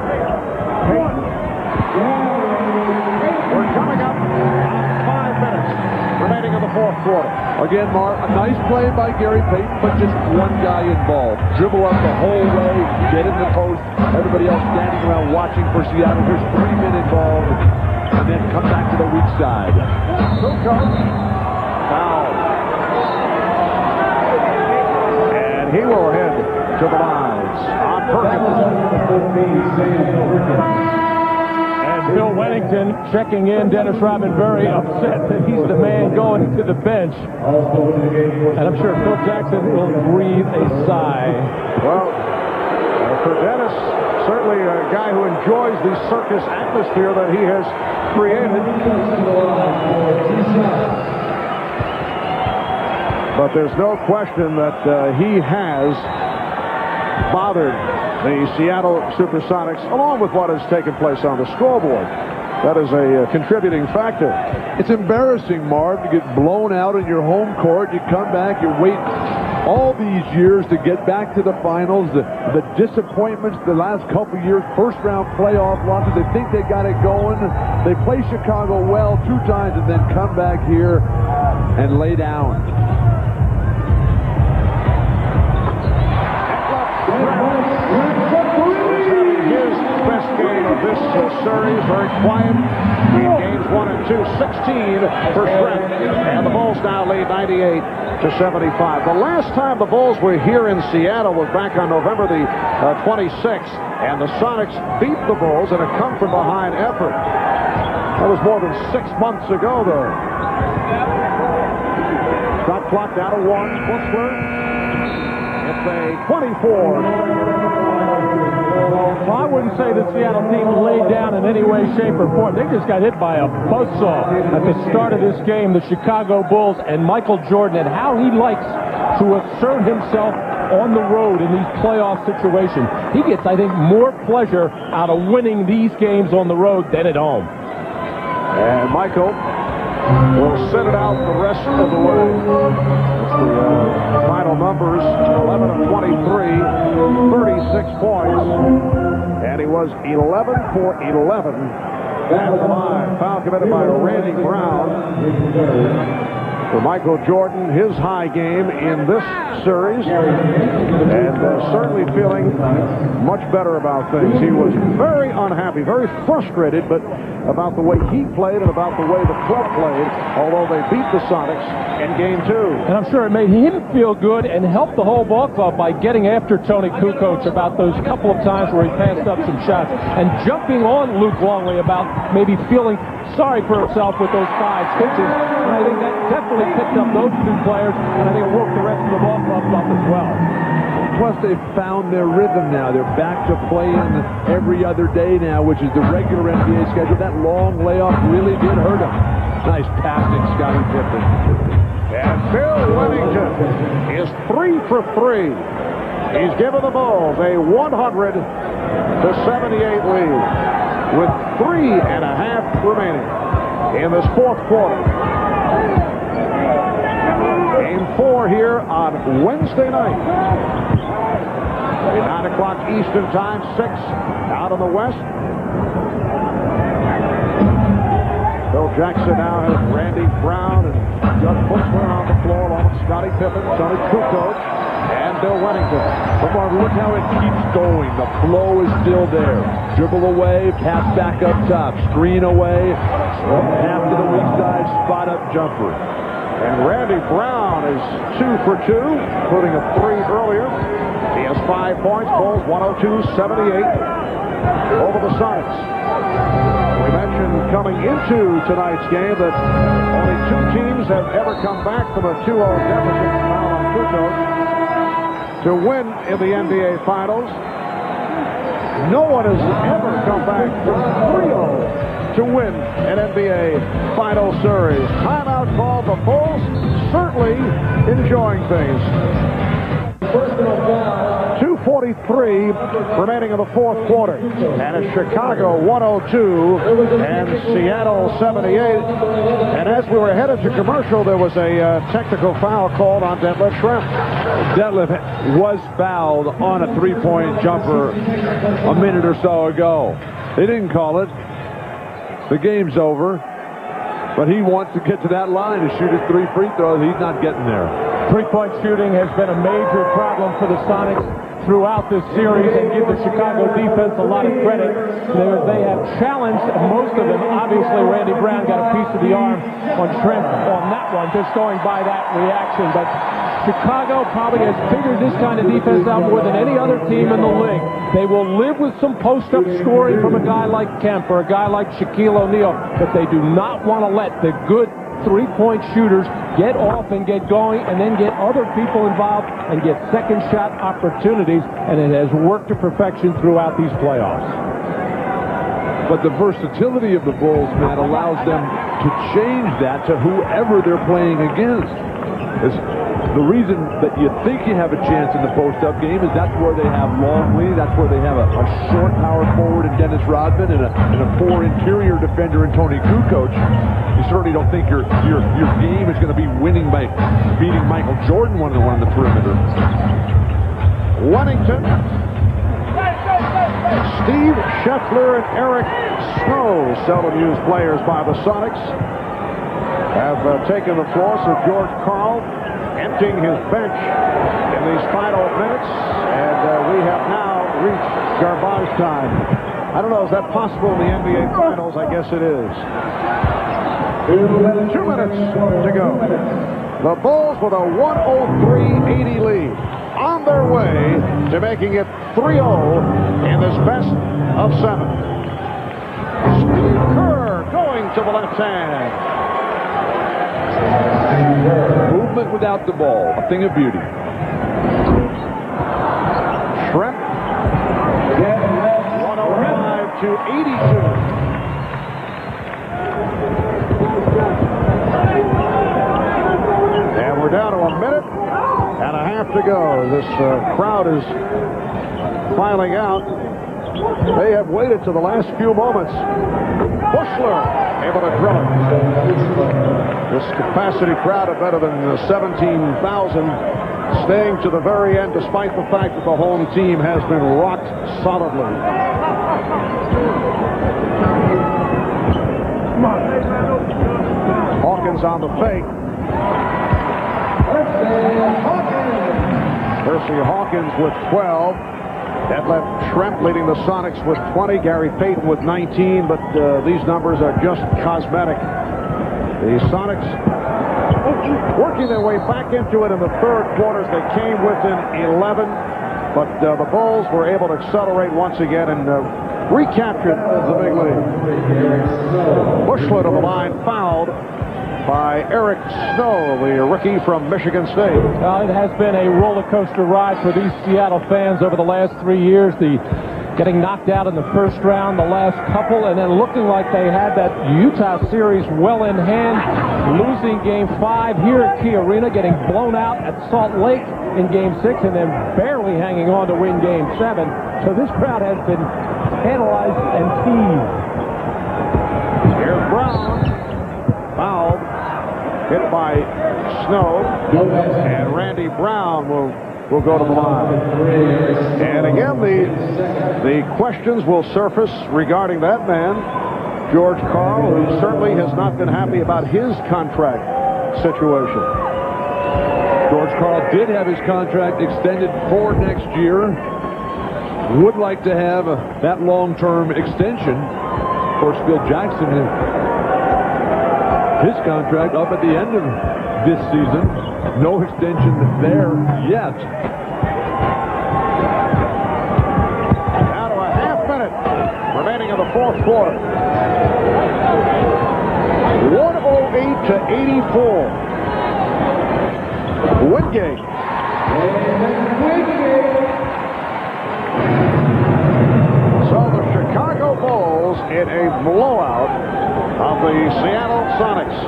We're coming up on 5 minutes remaining in the fourth quarter. Again, Mark, a nice play by Gary Payton, but just one guy involved. Dribble up the whole way, get in the post, everybody else standing around watching for Seattle. There's 3 men involved, and then come back to the weak side. Foul. And he will head to the lines on Perkins. Bill Wennington checking in. Dennis Rodman very upset that he's the man going to the bench. And I'm sure Phil Jackson will breathe a sigh. Well, for Dennis, certainly a guy who enjoys the circus atmosphere that he has created. But there's no question that he has bothered the Seattle SuperSonics, along with what has taken place on the scoreboard. That is a contributing factor. It's embarrassing, Marv, to get blown out in your home court. You come back, you wait all these years to get back to the finals. The disappointments the last couple years, first-round playoff losses. They think they got it going. They play Chicago well 2 times and then come back here and lay down. Best game of this series, very quiet. In games 1 and 2, 16 for Shrimp. And the Bulls now lead 98-75. The last time the Bulls were here in Seattle was back on November the 26th, and the Sonics beat the Bulls in a come-from-behind effort. That was more than 6 months ago, though. Shot clock down to 1. Putzler. It's a 24. Well, I wouldn't say the Seattle team laid down in any way, shape, or form. They just got hit by a buzzsaw at the start of this game, the Chicago Bulls and Michael Jordan, and how he likes to assert himself on the road in these playoff situations. He gets, I think, more pleasure out of winning these games on the road than at home. And Michael will sit it out the rest of the way. That's the final numbers, 11 of 23, 36 points. And he was 11 for 11 at the line. Foul committed by Randy Brown. For Michael Jordan, his high game in this series, and certainly feeling much better about things. He was very unhappy, very frustrated, but about the way he played and about the way the club played, although they beat the Sonics in Game 2. And I'm sure it made him feel good and helped the whole ball club by getting after Tony Kukoc about those couple of times where he passed up some shots and jumping on Luke Longley about maybe feeling sorry for himself with those 5 pitches. And I think that definitely picked up those 2 players, and I think it woke the rest of the ball club up as well. Plus, they've found their rhythm now. They're back to playing every other day now, which is the regular NBA schedule. That long layoff really did hurt them. Nice passing, Scottie Pippen. And Bill Wennington is 3 for 3. He's given the Bulls a 100-78 lead with 3.5 remaining in this fourth quarter. Game 4 here on Wednesday night. 9 o'clock Eastern Time, 6 out in the West. Bill Jackson now has Randy Brown and Judd Bushler on the floor, along with Scottie Pippen, Tony Kukoc, and Bill Wennington. But Mark, look how it keeps going. The flow is still there. Dribble away, pass back up top, screen away, half to the weak side, spot up jumper. And Randy Brown is 2 for 2, including a 3 earlier. He has 5 points, Bulls 102-78 over the Sonics. We mentioned coming into tonight's game that only 2 teams have ever come back from a 2-0 deficit now on Kukoc to win in the NBA Finals. No one has ever come back from 3-0 to win an NBA Final Series. Timeout called. The Bulls certainly enjoying things. 2:43 remaining in the fourth quarter. And it's Chicago 102 and Seattle 78. And as we were headed to commercial, there was a technical foul called on Detlef Schrempf. Detlef was fouled on a 3-point jumper a minute or so ago. They didn't call it. The game's over, but he wants to get to that line and shoot his 3 free throws. He's not getting there. 3-point shooting has been a major problem for the Sonics throughout this series, and give the Chicago defense a lot of credit. They have challenged most of them. Obviously, Randy Brown got a piece of the arm on Trent on that one, just going by that reaction. But Chicago probably has figured this kind of defense out more than any other team in the league. They will live with some post-up scoring from a guy like Kemp or a guy like Shaquille O'Neal, but they do not want to let the good 3-point shooters get off and get going, and then get other people involved and get second shot opportunities, and it has worked to perfection throughout these playoffs. But the versatility of the Bulls, Matt, allows them to change that to whoever they're playing against. The reason that you think you have a chance in the post-up game is that's where they have Longley, that's where they have a short power forward in Dennis Rodman and a 4 interior defender in Tony Kukoc. You certainly don't think your game is going to be winning by beating Michael Jordan one-on-one on the perimeter. Wennington, Steve Scheffler, and Eric Snow, seldom used players by the Sonics, have taken the floor. So George Karl emptying his bench in these final minutes, and we have now reached garbage time. I don't know, is that possible in the NBA Finals? I guess it is. 2 minutes to go. The Bulls with a 103-80 lead, on their way to making it 3-0 in this best of 7. Steve Kerr going to the left hand. Movement without the ball, a thing of beauty. Schrempf, 105-82. And we're down to a minute and a half to go. This crowd is filing out. They have waited to the last few moments. Bushler able to drill it. This capacity crowd of better than 17,000 staying to the very end, despite the fact that the home team has been rocked solidly. Hawkins on the fake. Hersey Hawkins with 12. That left Tremp leading the Sonics with 20. Gary Payton with 19, but these numbers are just cosmetic. The Sonics working their way back into it in the third quarters. They came within 11, but the Bulls were able to accelerate once again and recaptured the big lead. Bushlet on the line, fouled by Eric Snow, the rookie from Michigan State. Well, it has been a roller coaster ride for these Seattle fans over the last 3 years. The getting knocked out in the first round, the last couple, and then looking like they had that Utah series well in hand, losing Game 5 here at Key Arena, getting blown out at Salt Lake in Game 6, and then barely hanging on to win Game 7. So this crowd has been analyzed and teased. Here's Brown, fouled, hit by Snow, and Randy Brown will go to the line. And again, the questions will surface regarding that man, George Karl, who certainly has not been happy about his contract situation. George Karl did have his contract extended for next year. Would like to have that long-term extension. Of course, Phil Jackson, his contract up at the end of this season. No extension there yet. Down to a half minute remaining in the fourth quarter. 108 to 84. Wingate. So the Chicago Bulls in a blowout of the Seattle Sonics.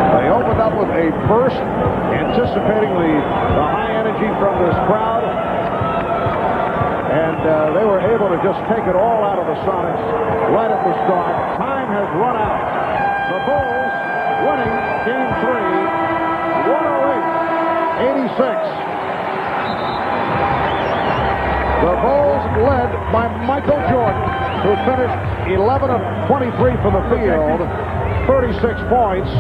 They opened up with a burst, anticipating the high energy from this crowd, and they were able to just take it all out of the Sonics right at the start. Time has run out. The Bulls winning Game 3, 108-86. The Bulls led by Michael Jordan, who finished 11 of 23 from the field, 36 points.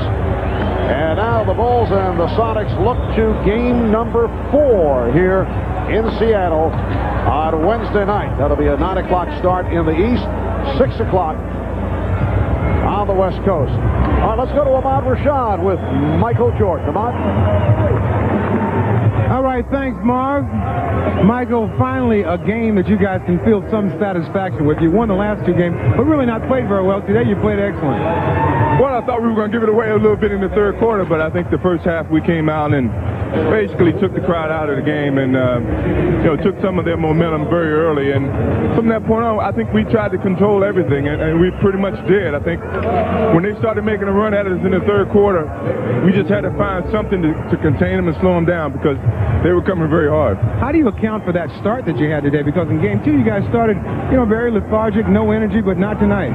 And now the Bulls and the Sonics look to game number 4 here in Seattle on Wednesday night. That'll be a 9 o'clock start in the East, 6 o'clock on the West Coast. All right, let's go to Ahmad Rashad with Michael Jordan. Ahmad? All right, thanks, Marv. Michael, finally a game that you guys can feel some satisfaction with. You won the last 2 games, but really not played very well. Today you played excellent. Well, I thought we were going to give it away a little bit in the third quarter, but I think the first half we came out and basically took the crowd out of the game and took some of their momentum very early. And from that point on, I think we tried to control everything, and we pretty much did. I think when they started making a run at us in the third quarter, we just had to find something to contain them and slow them down because they were coming very hard. How do you account for that start that you had today? Because in Game 2, you guys started, very lethargic, no energy, but not tonight.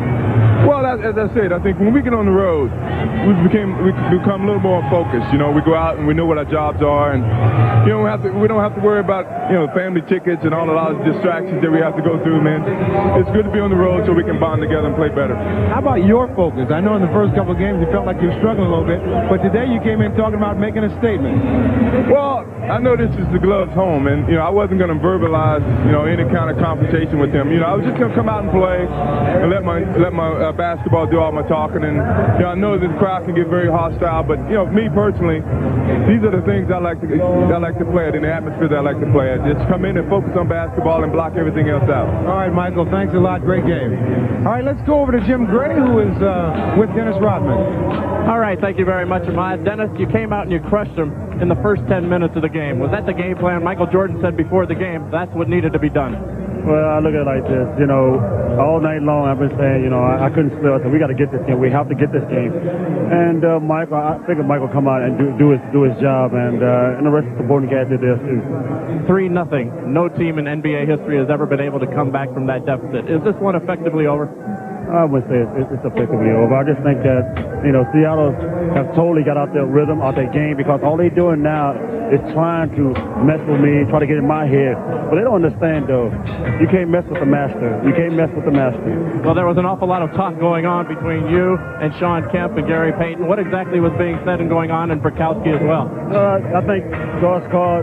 Well, as I said, I think when we get on the road, we become a little more focused. We go out and we know what our jobs are, and we don't have to worry about family tickets and all the lot of distractions that we have to go through, man. It's good to be on the road so we can bond together and play better. How about your focus? I know in the first couple of games you felt like you were struggling a little bit, but today you came in talking about making a statement. Well, I know this is the Gloves home, and I wasn't going to verbalize any kind of confrontation with them. I was just going to come out and play and let my basketball do all my talking. And I know that the crowd can get very hostile, but me personally, these are the things I like to play at, in the atmosphere that I like to play at. Just come in and focus on basketball and block everything else out. All right, Michael, thanks a lot. Great game. All right, let's go over to Jim Gray, who is with Dennis Rodman. All right, thank you very much, Ahmad. Dennis, you came out and you crushed them in the first 10 minutes of the game. Was that the game plan? Michael Jordan said before the game that's what needed to be done. Well, I look at it like this, all night long I've been saying, I couldn't sleep. I said, we got to get this game. We have to get this game. And Michael, I figured Michael come out and do his job, and the rest of the supporting cast did this too. 3-0. No team in NBA history has ever been able to come back from that deficit. Is this one effectively over? I wouldn't say it's effectively over. I just think that, Seattle have totally got out their rhythm, out their game, because all they're doing now is trying to mess with me, try to get in my head. But they don't understand, though. You can't mess with the master. You can't mess with the master. Well, there was an awful lot of talk going on between you and Sean Kemp and Gary Payton. What exactly was being said and going on in Burkowski as well? I think George Karl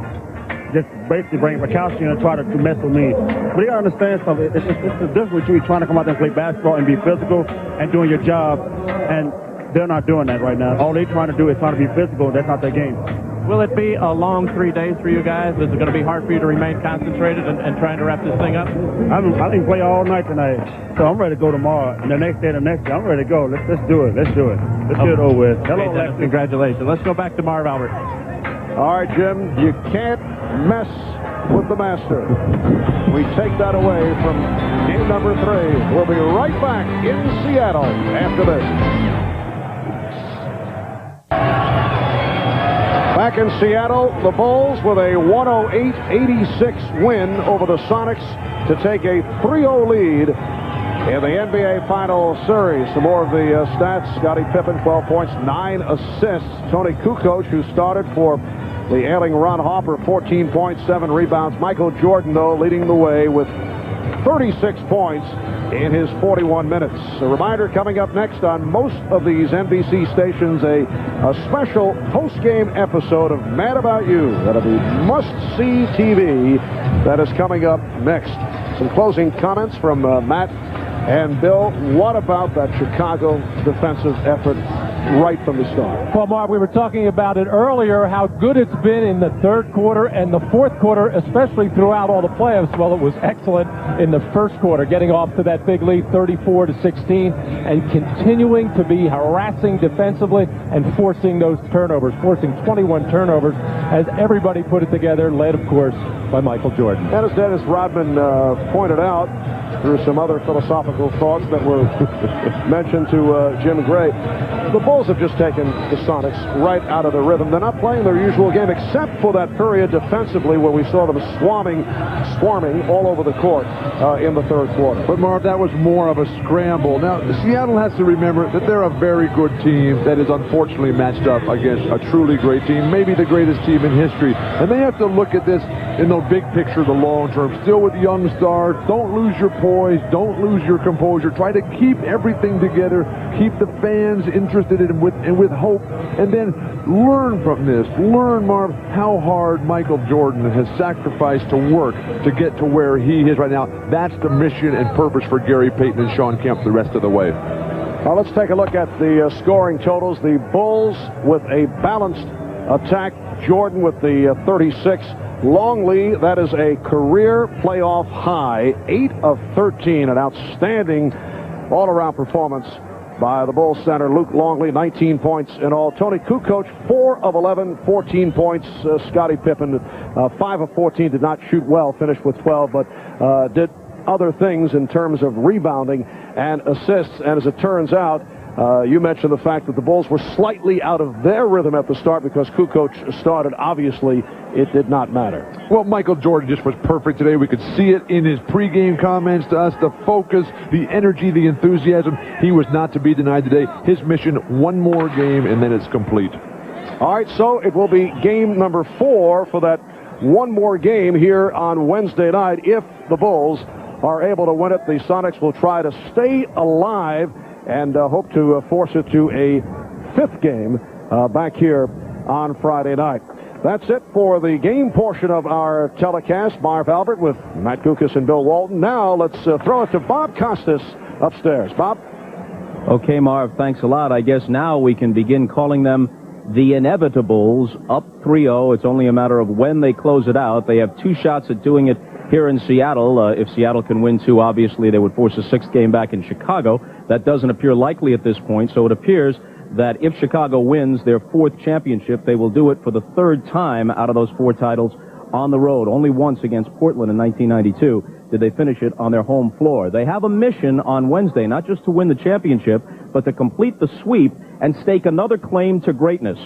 just basically bring Bukowski in and try to mess with me. But you got to understand something. It's the difference between trying to come out there and play basketball and be physical and doing your job, and they're not doing that right now. All they're trying to do is trying to be physical. That's not their game. Will it be a long 3 days for you guys? Is it going to be hard for you to remain concentrated and trying to wrap this thing up? I can play all night tonight, so I'm ready to go tomorrow. And the next day, I'm ready to go. Let's do it. Let's do it. Let's get it over with. Hello, okay, Dennis, congratulations. Let's go back to Marv Albert. All right, Jim, you can't mess with the master. We take that away from game number 3. We'll be right back in Seattle after this. Back in Seattle, the Bulls with a 108-86 win over the Sonics to take a 3-0 lead in the NBA Final Series. Some more of the stats. Scottie Pippen, 12 points, 9 assists. Tony Kukoc, who started for the ailing Ron Harper, 14 points, 7 rebounds. Michael Jordan, though, leading the way with 36 points in his 41 minutes. A reminder, coming up next on most of these NBC stations, a special post-game episode of Mad About You. That'll be must-see TV. That is coming up next. Some closing comments from Matt and Bill. What about that Chicago defensive effort right from the start? Well, Mark, we were talking about it earlier, how good it's been in the third quarter and the fourth quarter, especially throughout all the playoffs. Well, it was excellent in the first quarter, getting off to that big lead, 34-16, and continuing to be harassing defensively and forcing those turnovers, forcing 21 turnovers, as everybody put it together, led, of course, by Michael Jordan. And as Dennis Rodman pointed out, through some other philosophical thoughts that were mentioned to Jim Gray, the Bulls have just taken the Sonics right out of the rhythm. They're not playing their usual game, except for that period defensively where we saw them swarming all over the court in the third quarter. But, Marv, that was more of a scramble. Now, Seattle has to remember that they're a very good team that is unfortunately matched up against a truly great team, maybe the greatest team in history. And they have to look at this in the big picture, the long term. Still with young stars, don't lose your poise, don't lose your composure. Try to keep everything together, keep the fans interested in with hope, and then learn from this. Learn, Marv, how hard Michael Jordan has sacrificed to work to get to where he is right now. That's the mission and purpose for Gary Payton and Sean Kemp the rest of the way. Now let's take a look at the scoring totals. The Bulls with a balanced attack. Jordan with the 36. Longley, that is a career playoff high, 8 of 13, an outstanding all-around performance by the Bulls center Luke Longley, 19 points in all. Tony Kukoc, 4 of 11, 14 points. Scottie Pippen, 5 of 14, did not shoot well, finished with 12, but did other things in terms of rebounding and assists. And as it turns out, you mentioned the fact that the Bulls were slightly out of their rhythm at the start because Kukoc started. Obviously, it did not matter. Well, Michael Jordan just was perfect today. We could see it in his pregame comments to us, the focus, the energy, the enthusiasm. He was not to be denied today. His mission, one more game, and then it's complete. All right, so it will be game number 4 for that one more game here on Wednesday night. If the Bulls are able to win it, the Sonics will try to stay alive and hope to force it to a 5th game back here on Friday night. That's it for the game portion of our telecast. Marv Albert with Matt Gukas and Bill Walton. Now let's throw it to Bob Costas upstairs. Bob? Okay, Marv, thanks a lot. I guess now we can begin calling them the Inevitables, up 3-0. It's only a matter of when they close it out. They have 2 shots at doing it here in Seattle. If Seattle can win 2, obviously they would force a 6th game back in Chicago. That doesn't appear likely at this point, so it appears that if Chicago wins their 4th championship, they will do it for the 3rd time out of those 4 titles on the road. Only once against Portland in 1992 did they finish it on their home floor. They have a mission on Wednesday, not just to win the championship, but to complete the sweep and stake another claim to greatness.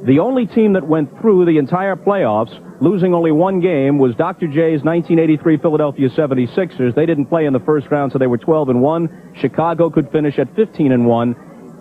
The only team that went through the entire playoffs, losing only 1 game, was Dr. J's 1983 Philadelphia 76ers. They didn't play in the first round, so they were 12-1. Chicago could finish at 15-1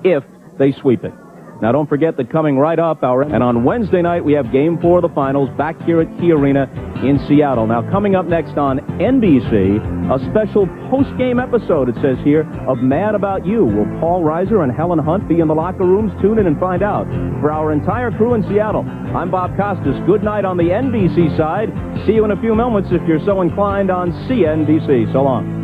if they sweep it. Now, don't forget that coming right up, and on Wednesday night, we have Game 4 of the finals back here at Key Arena in Seattle. Now, coming up next on NBC, a special post-game episode, it says here, of Mad About You. Will Paul Reiser and Helen Hunt be in the locker rooms? Tune in and find out. For our entire crew in Seattle, I'm Bob Costas. Good night on the NBC side. See you in a few moments if you're so inclined on CNBC. So long.